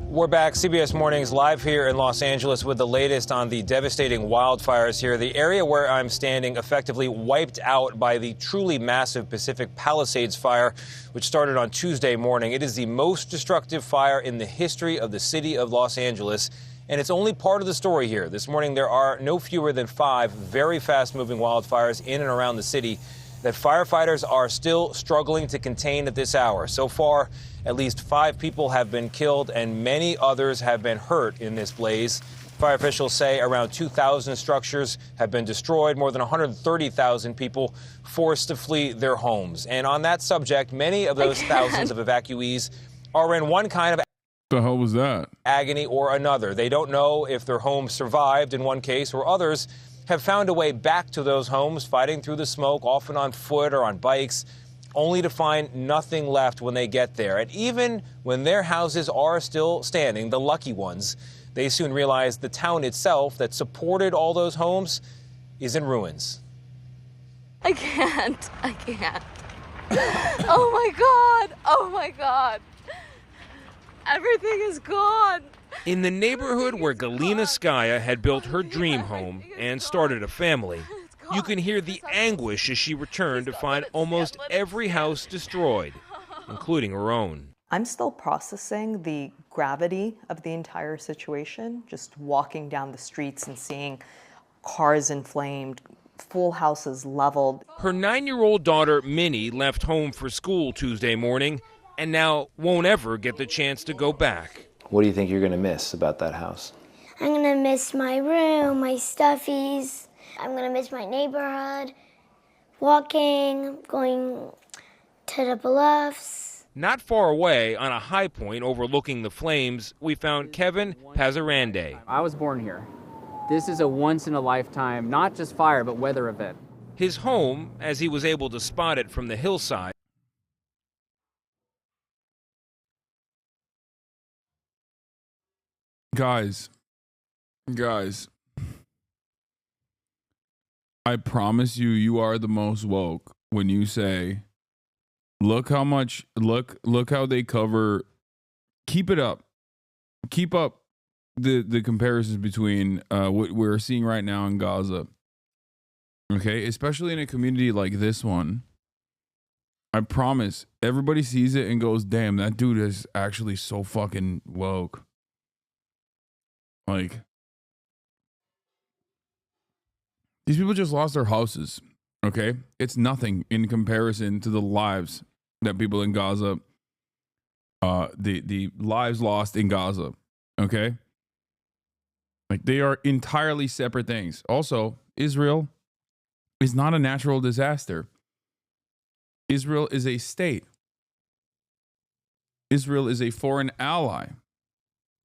We're back, CBS Mornings, live here in Los Angeles with the latest on the devastating wildfires here. The area where I'm standing effectively wiped out by the truly massive Pacific Palisades fire, which started on Tuesday morning. It is the most destructive fire in the history of the city of Los Angeles, and it's only part of the story here. This morning, there are no fewer than 5 very fast-moving wildfires in and around the city that firefighters are still struggling to contain at this hour. So far, at least 5 people have been killed and many others have been hurt in this blaze. Fire officials say around 2,000 structures have been destroyed, more than 130,000 people forced to flee their homes. And on that subject, many of those thousands of evacuees are in one kind of the hell was that? Agony or another. They don't know if their homes survived in one case, or others have found a way back to those homes, fighting through the smoke, often on foot or on bikes, only to find nothing left when they get there. And even when their houses are still standing, the lucky ones, they soon realize the town itself that supported all those homes is in ruins. I can't. Oh my God. Oh my God. Everything is gone. In the neighborhood where Galina Skaya had built her dream home and started a family, you can hear the anguish as she returned to find almost every house destroyed, including her own. I'm still processing the gravity of the entire situation, just walking down the streets and seeing cars inflamed, full houses leveled. Her 9-year-old daughter, Minnie, left home for school Tuesday morning and now won't ever get the chance to go back. What do you think you're going to miss about that house? I'm going to miss my room, my stuffies. I'm going to miss my neighborhood. walking, going to the bluffs. Not far away, on a high point overlooking the flames, we found Kevin Pazarande. I was born here. This is a once-in-a-lifetime, not just fire, but weather event. His home, as he was able to spot it from the hillside, Guys, I promise you, you are the most woke when you say, look how they cover, keep it up. Keep up the comparisons between what we're seeing right now in Gaza. Okay, especially in a community like this one. I promise everybody sees it and goes, damn, that dude is actually so fucking woke. Like, these people just lost their houses. Okay, it's nothing in comparison to the lives that people in Gaza, the lives lost in Gaza. Okay, like they are entirely separate things. Also, Israel is not a natural disaster. Israel is a state. Israel is a foreign ally,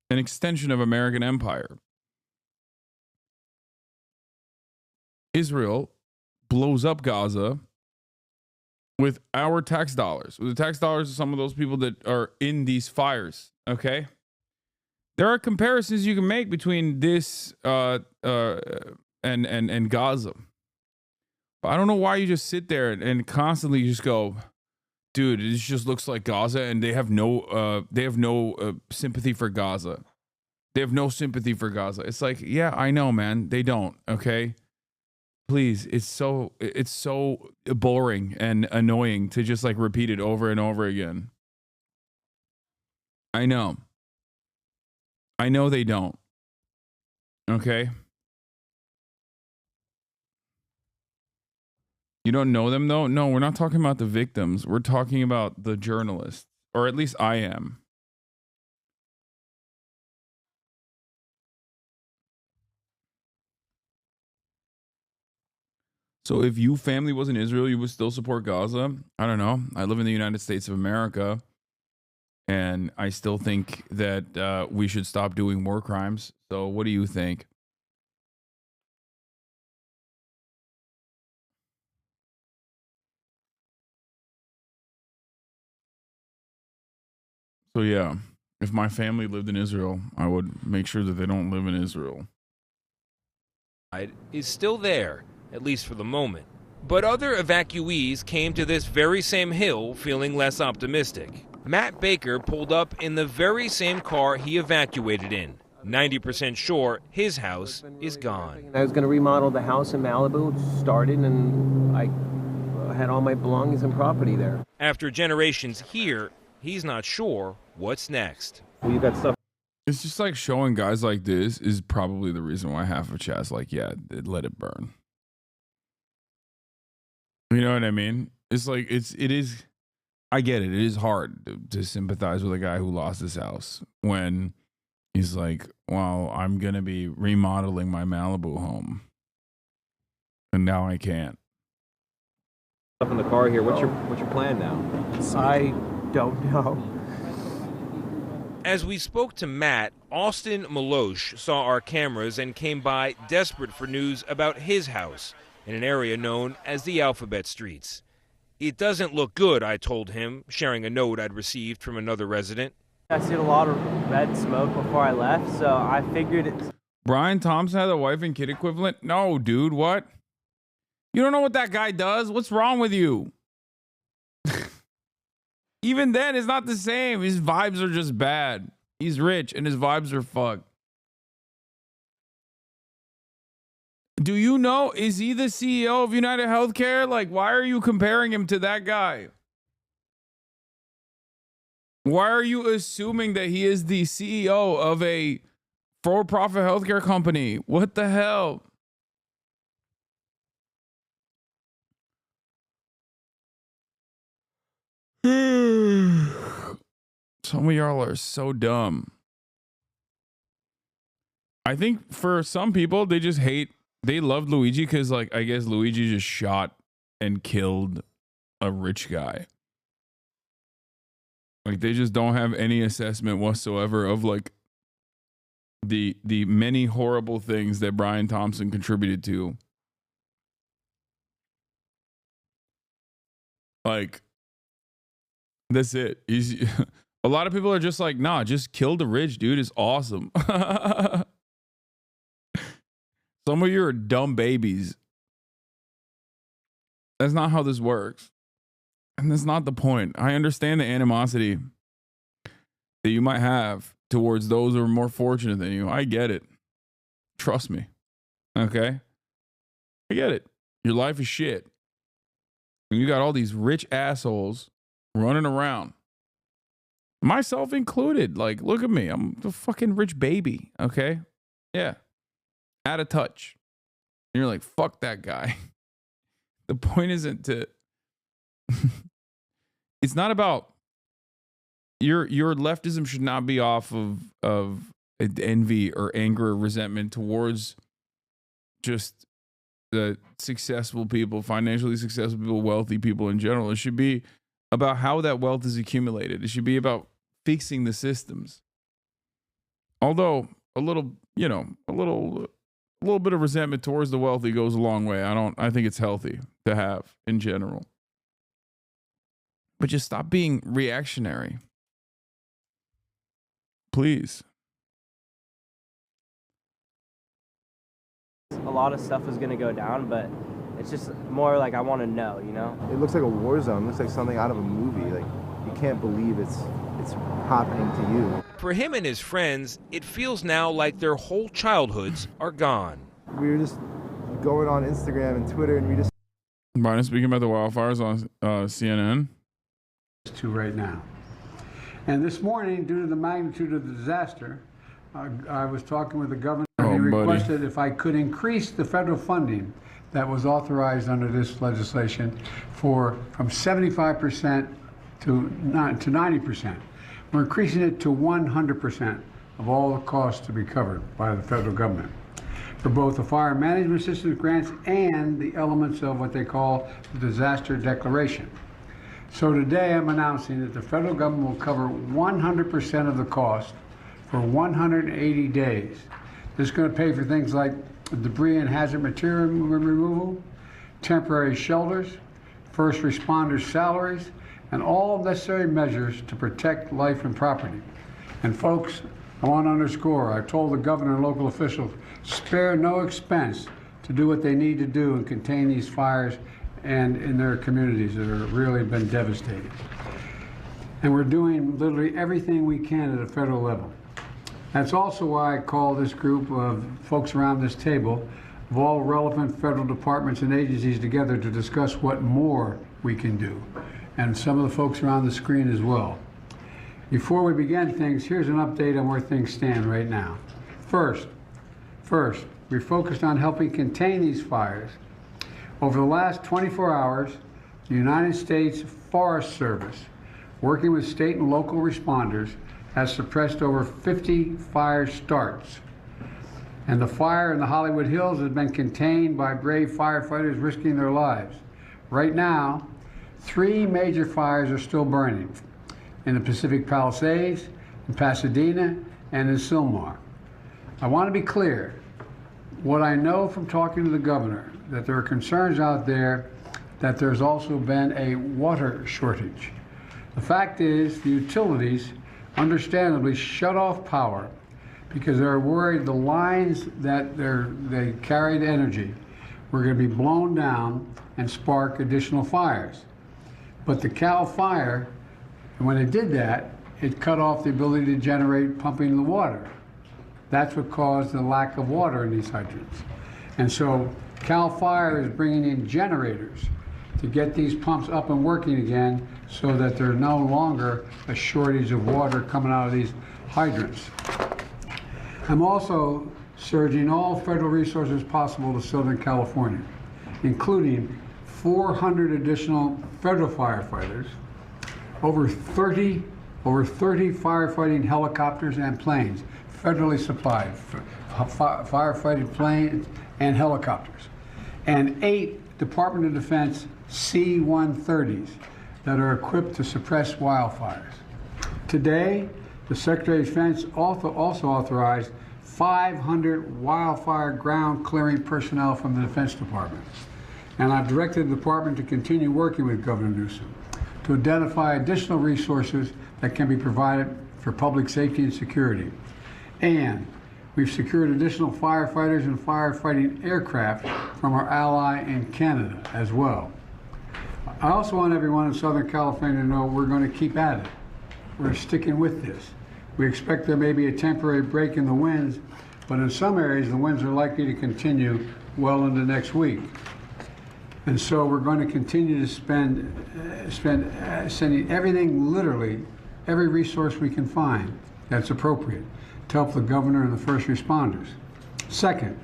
an extension of American empire. Israel blows up Gaza with our tax dollars, with the tax dollars of some of those people that are in these fires. Okay, there are comparisons you can make between this and Gaza. But I don't know why you just sit there and constantly just go, dude, it just looks like Gaza, and they have no sympathy for Gaza. They have no sympathy for Gaza. It's like, yeah, I know, man. They don't. Okay. Please, it's so boring and annoying to just like repeat it over and over again. I know they don't. Okay. You don't know them though? No, we're not talking about the victims. We're talking about the journalists, or at least I am. So if you family was in Israel, you would still support Gaza? I don't know. I live in the United States of America, and I still think that we should stop doing war crimes. So what do you think? So yeah, if my family lived in Israel, I would make sure that they don't live in Israel. is still there, at least for the moment. But other evacuees came to this very same hill feeling less optimistic. Matt Baker pulled up in the very same car he evacuated in, 90% sure his house is gone. I was going to remodel the house in Malibu, started, and I had all my belongings and property there. After generations here, he's not sure what's next. Well, you got stuff. It's just like showing guys like this is probably the reason why half of chat's like, yeah, let it burn. You know what I mean? It's like, it is, I get it. It is hard to sympathize with a guy who lost his house when he's like, well, I'm going to be remodeling my Malibu home. And now I can't. Up in the car here. What's your plan now? I don't know. As we spoke to Matt, Austin Malosh saw our cameras and came by desperate for news about his house in an area known as the Alphabet Streets. It doesn't look good, I told him, sharing a note I'd received from another resident. I seen a lot of red smoke before I left, so I figured it's... Brian Thompson had a wife and kid equivalent? No, dude, what? You don't know what that guy does? What's wrong with you? Even then, it's not the same. His vibes are just bad. He's rich and his vibes are fucked. Do you know, is he the CEO of United Healthcare? Like, why are you comparing him to that guy? Why are you assuming that he is the CEO of a for-profit healthcare company? What the hell? Some of y'all are so dumb. I think for some people, they just hate, they love Luigi because, like, I guess Luigi just shot and killed a rich guy. Like, they just don't have any assessment whatsoever of like the many horrible things that Brian Thompson contributed to. Like, that's it. A lot of people are just like, nah, just kill the rich, dude. It's awesome. Some of you are dumb babies. That's not how this works. And that's not the point. I understand the animosity that you might have towards those who are more fortunate than you. I get it. Trust me. Okay? I get it. Your life is shit. And you got all these rich assholes running around. Myself included. Like, look at me. I'm the fucking rich baby. Okay? Yeah. Out of touch. And you're like, fuck that guy. The point isn't to... It's not about... Your leftism should not be off of envy or anger or resentment towards just the successful people, financially successful people, wealthy people in general. It should be about how that wealth is accumulated. It should be about fixing the systems. Although a little bit of resentment towards the wealthy goes a long way. I think it's healthy to have in general. But just stop being reactionary. Please. A lot of stuff is going to go down, but it's just more like I want to know, you know? It looks like a war zone. It looks like something out of a movie. Like, you can't believe it's happening to you. For him and his friends, it feels now like their whole childhoods are gone. We were just going on Instagram and Twitter, and we just... Biden speaking about the wildfires on CNN. To right now. And this morning, due to the magnitude of the disaster, I was talking with the governor. He requested if I could increase the federal funding that was authorized under this legislation from 75% to 90%. We're increasing it to 100% of all the costs to be covered by the federal government for both the fire management assistance grants and the elements of what they call the disaster declaration. So today I'm announcing that the federal government will cover 100% of the cost for 180 days. This is going to pay for things like debris and hazard material removal, temporary shelters, first responders' salaries, and all necessary measures to protect life and property. And folks, I want to underscore, I told the governor and local officials, spare no expense to do what they need to do and contain these fires and in their communities that have really been devastated. And we're doing literally everything we can at a federal level. That's also why I call this group of folks around this table of all relevant federal departments and agencies together to discuss what more we can do, and some of the folks around the screen as well. Before we begin things, here's an update on where things stand right now. First, we're focused on helping contain these fires. Over the last 24 hours, the United States Forest Service, working with state and local responders, has suppressed over 50 fire starts. And the fire in the Hollywood Hills has been contained by brave firefighters risking their lives. Right now, 3 major fires are still burning in the Pacific Palisades, in Pasadena, and in Sylmar. I want to be clear. What I know from talking to the governor, that there are concerns out there that there's also been a water shortage. The fact is, the utilities understandably shut off power because they're worried the lines that they carried energy were going to be blown down and spark additional fires. But the Cal Fire, when it did that, it cut off the ability to generate pumping the water. That's what caused the lack of water in these hydrants. And so Cal Fire is bringing in generators to get these pumps up and working again so that there's no longer a shortage of water coming out of these hydrants. I'm also surging all federal resources possible to Southern California, including 400 additional federal firefighters, over 30 firefighting helicopters and planes, federally supplied, firefighting planes and helicopters, and 8 Department of Defense C-130s that are equipped to suppress wildfires. Today, the Secretary of Defense also authorized 500 wildfire ground clearing personnel from the Defense Department. And I've directed the department to continue working with Governor Newsom to identify additional resources that can be provided for public safety and security. And we've secured additional firefighters and firefighting aircraft from our ally in Canada as well. I also want everyone in Southern California to know we're going to keep at it. We're sticking with this. We expect there may be a temporary break in the winds, but in some areas the winds are likely to continue well into next week. And so we're going to continue to sending everything, literally, every resource we can find that's appropriate to help the governor and the first responders. Second,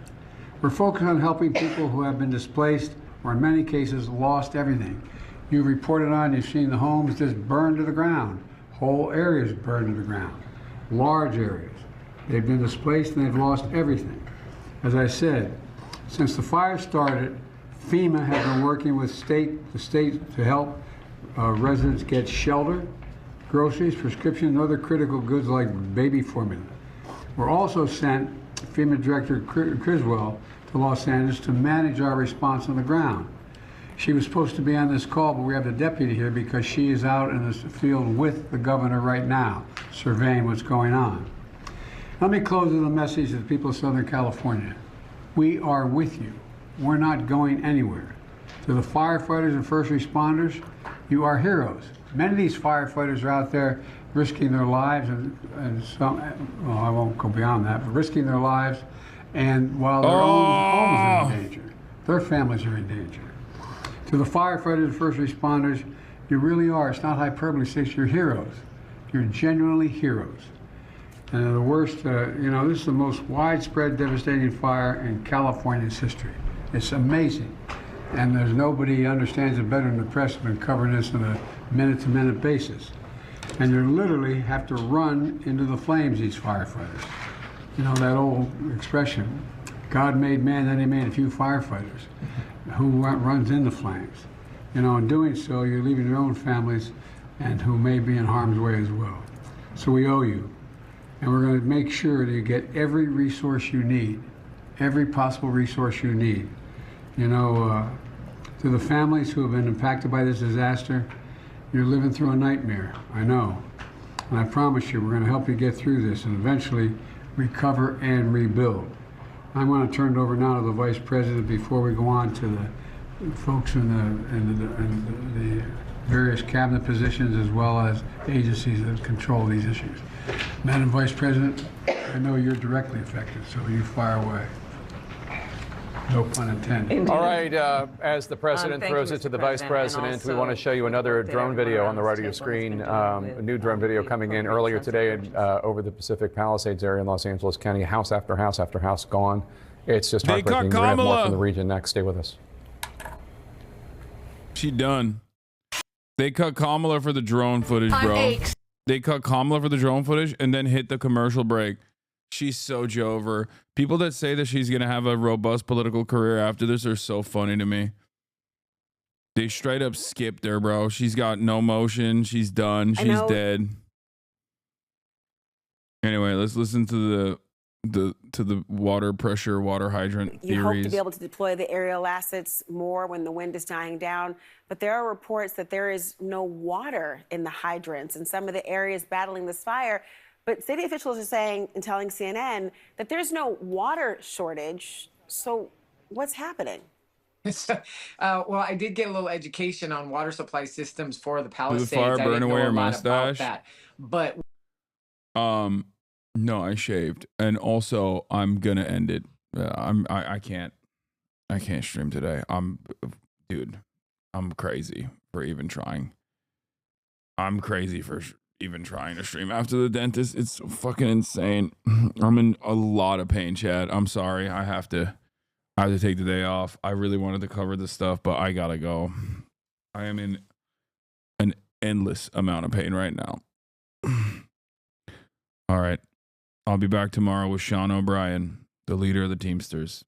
we're focused on helping people who have been displaced or in many cases lost everything. You've reported on, you've seen the homes just burned to the ground, whole areas burned to the ground, large areas. They've been displaced and they've lost everything. As I said, since the fire started, FEMA has been working with the state to help residents get shelter, groceries, prescriptions, and other critical goods like baby formula. We're also sent FEMA Director Criswell to Los Angeles to manage our response on the ground. She was supposed to be on this call, but we have the deputy here because she is out in the field with the governor right now, surveying what's going on. Let me close with a message to the people of Southern California. We are with you. We're not going anywhere. To the firefighters and first responders, you are heroes. Many of these firefighters are out there risking their lives, and some, well, I won't go beyond that, but risking their lives, and while their own homes are in danger, their families are in danger. To the firefighters and first responders, you really are, it's not hyperbole, you're heroes. You're genuinely heroes. And the worst, this is the most widespread, devastating fire in California's history. It's amazing. And there's nobody who understands it better than the press have been covering this on a minute-to-minute basis. And you literally have to run into the flames, these firefighters. You know, that old expression, God made man, then he made a few firefighters. Who runs into flames? You know, in doing so, you're leaving your own families and who may be in harm's way as well. So we owe you. And we're going to make sure that you get every resource you need, every possible resource you need. You know, to the families who have been impacted by this disaster, you're living through a nightmare, I know. And I promise you, we're going to help you get through this and eventually recover and rebuild. I'm going to turn it over now to the Vice President before we go on to the folks in the various cabinet positions as well as agencies that control these issues. Madam Vice President, I know you're directly affected, so you fire away. No pun intended. All right, as the President throws it to the Vice President, we want to show you another drone video on the right of your screen. A new drone video coming in earlier today over the Pacific Palisades area in Los Angeles County. House after house after house gone. It's just heartbreaking. We're going to have more from the region next. Stay with us. She done. They cut Kamala for the drone footage, bro. They cut Kamala for the drone footage and then hit the commercial break. She's so Jover. People that say that she's going to have a robust political career after this are so funny to me. They straight up skipped her, bro. She's got no motion. She's done. She's dead. Anyway, let's listen to the water pressure, water hydrant theories. You hope to be able to deploy the aerial assets more when the wind is dying down, but there are reports that there is no water in the hydrants in some of the areas battling this fire. But city officials are saying and telling CNN that there's no water shortage. So what's happening? Well, I did get a little education on water supply systems for the Palisades. Did the fire burn away her mustache? But no, I shaved, and also I'm gonna end it. I can't stream today. Dude, I'm crazy for even trying. I'm crazy for even trying to stream after the dentist. It's so fucking insane. I'm in a lot of pain, Chad. I'm sorry. I have to take the day off. I really wanted to cover this stuff, but I gotta go. I am in an endless amount of pain right now. All right. I'll be back tomorrow with Sean O'Brien, the leader of the Teamsters.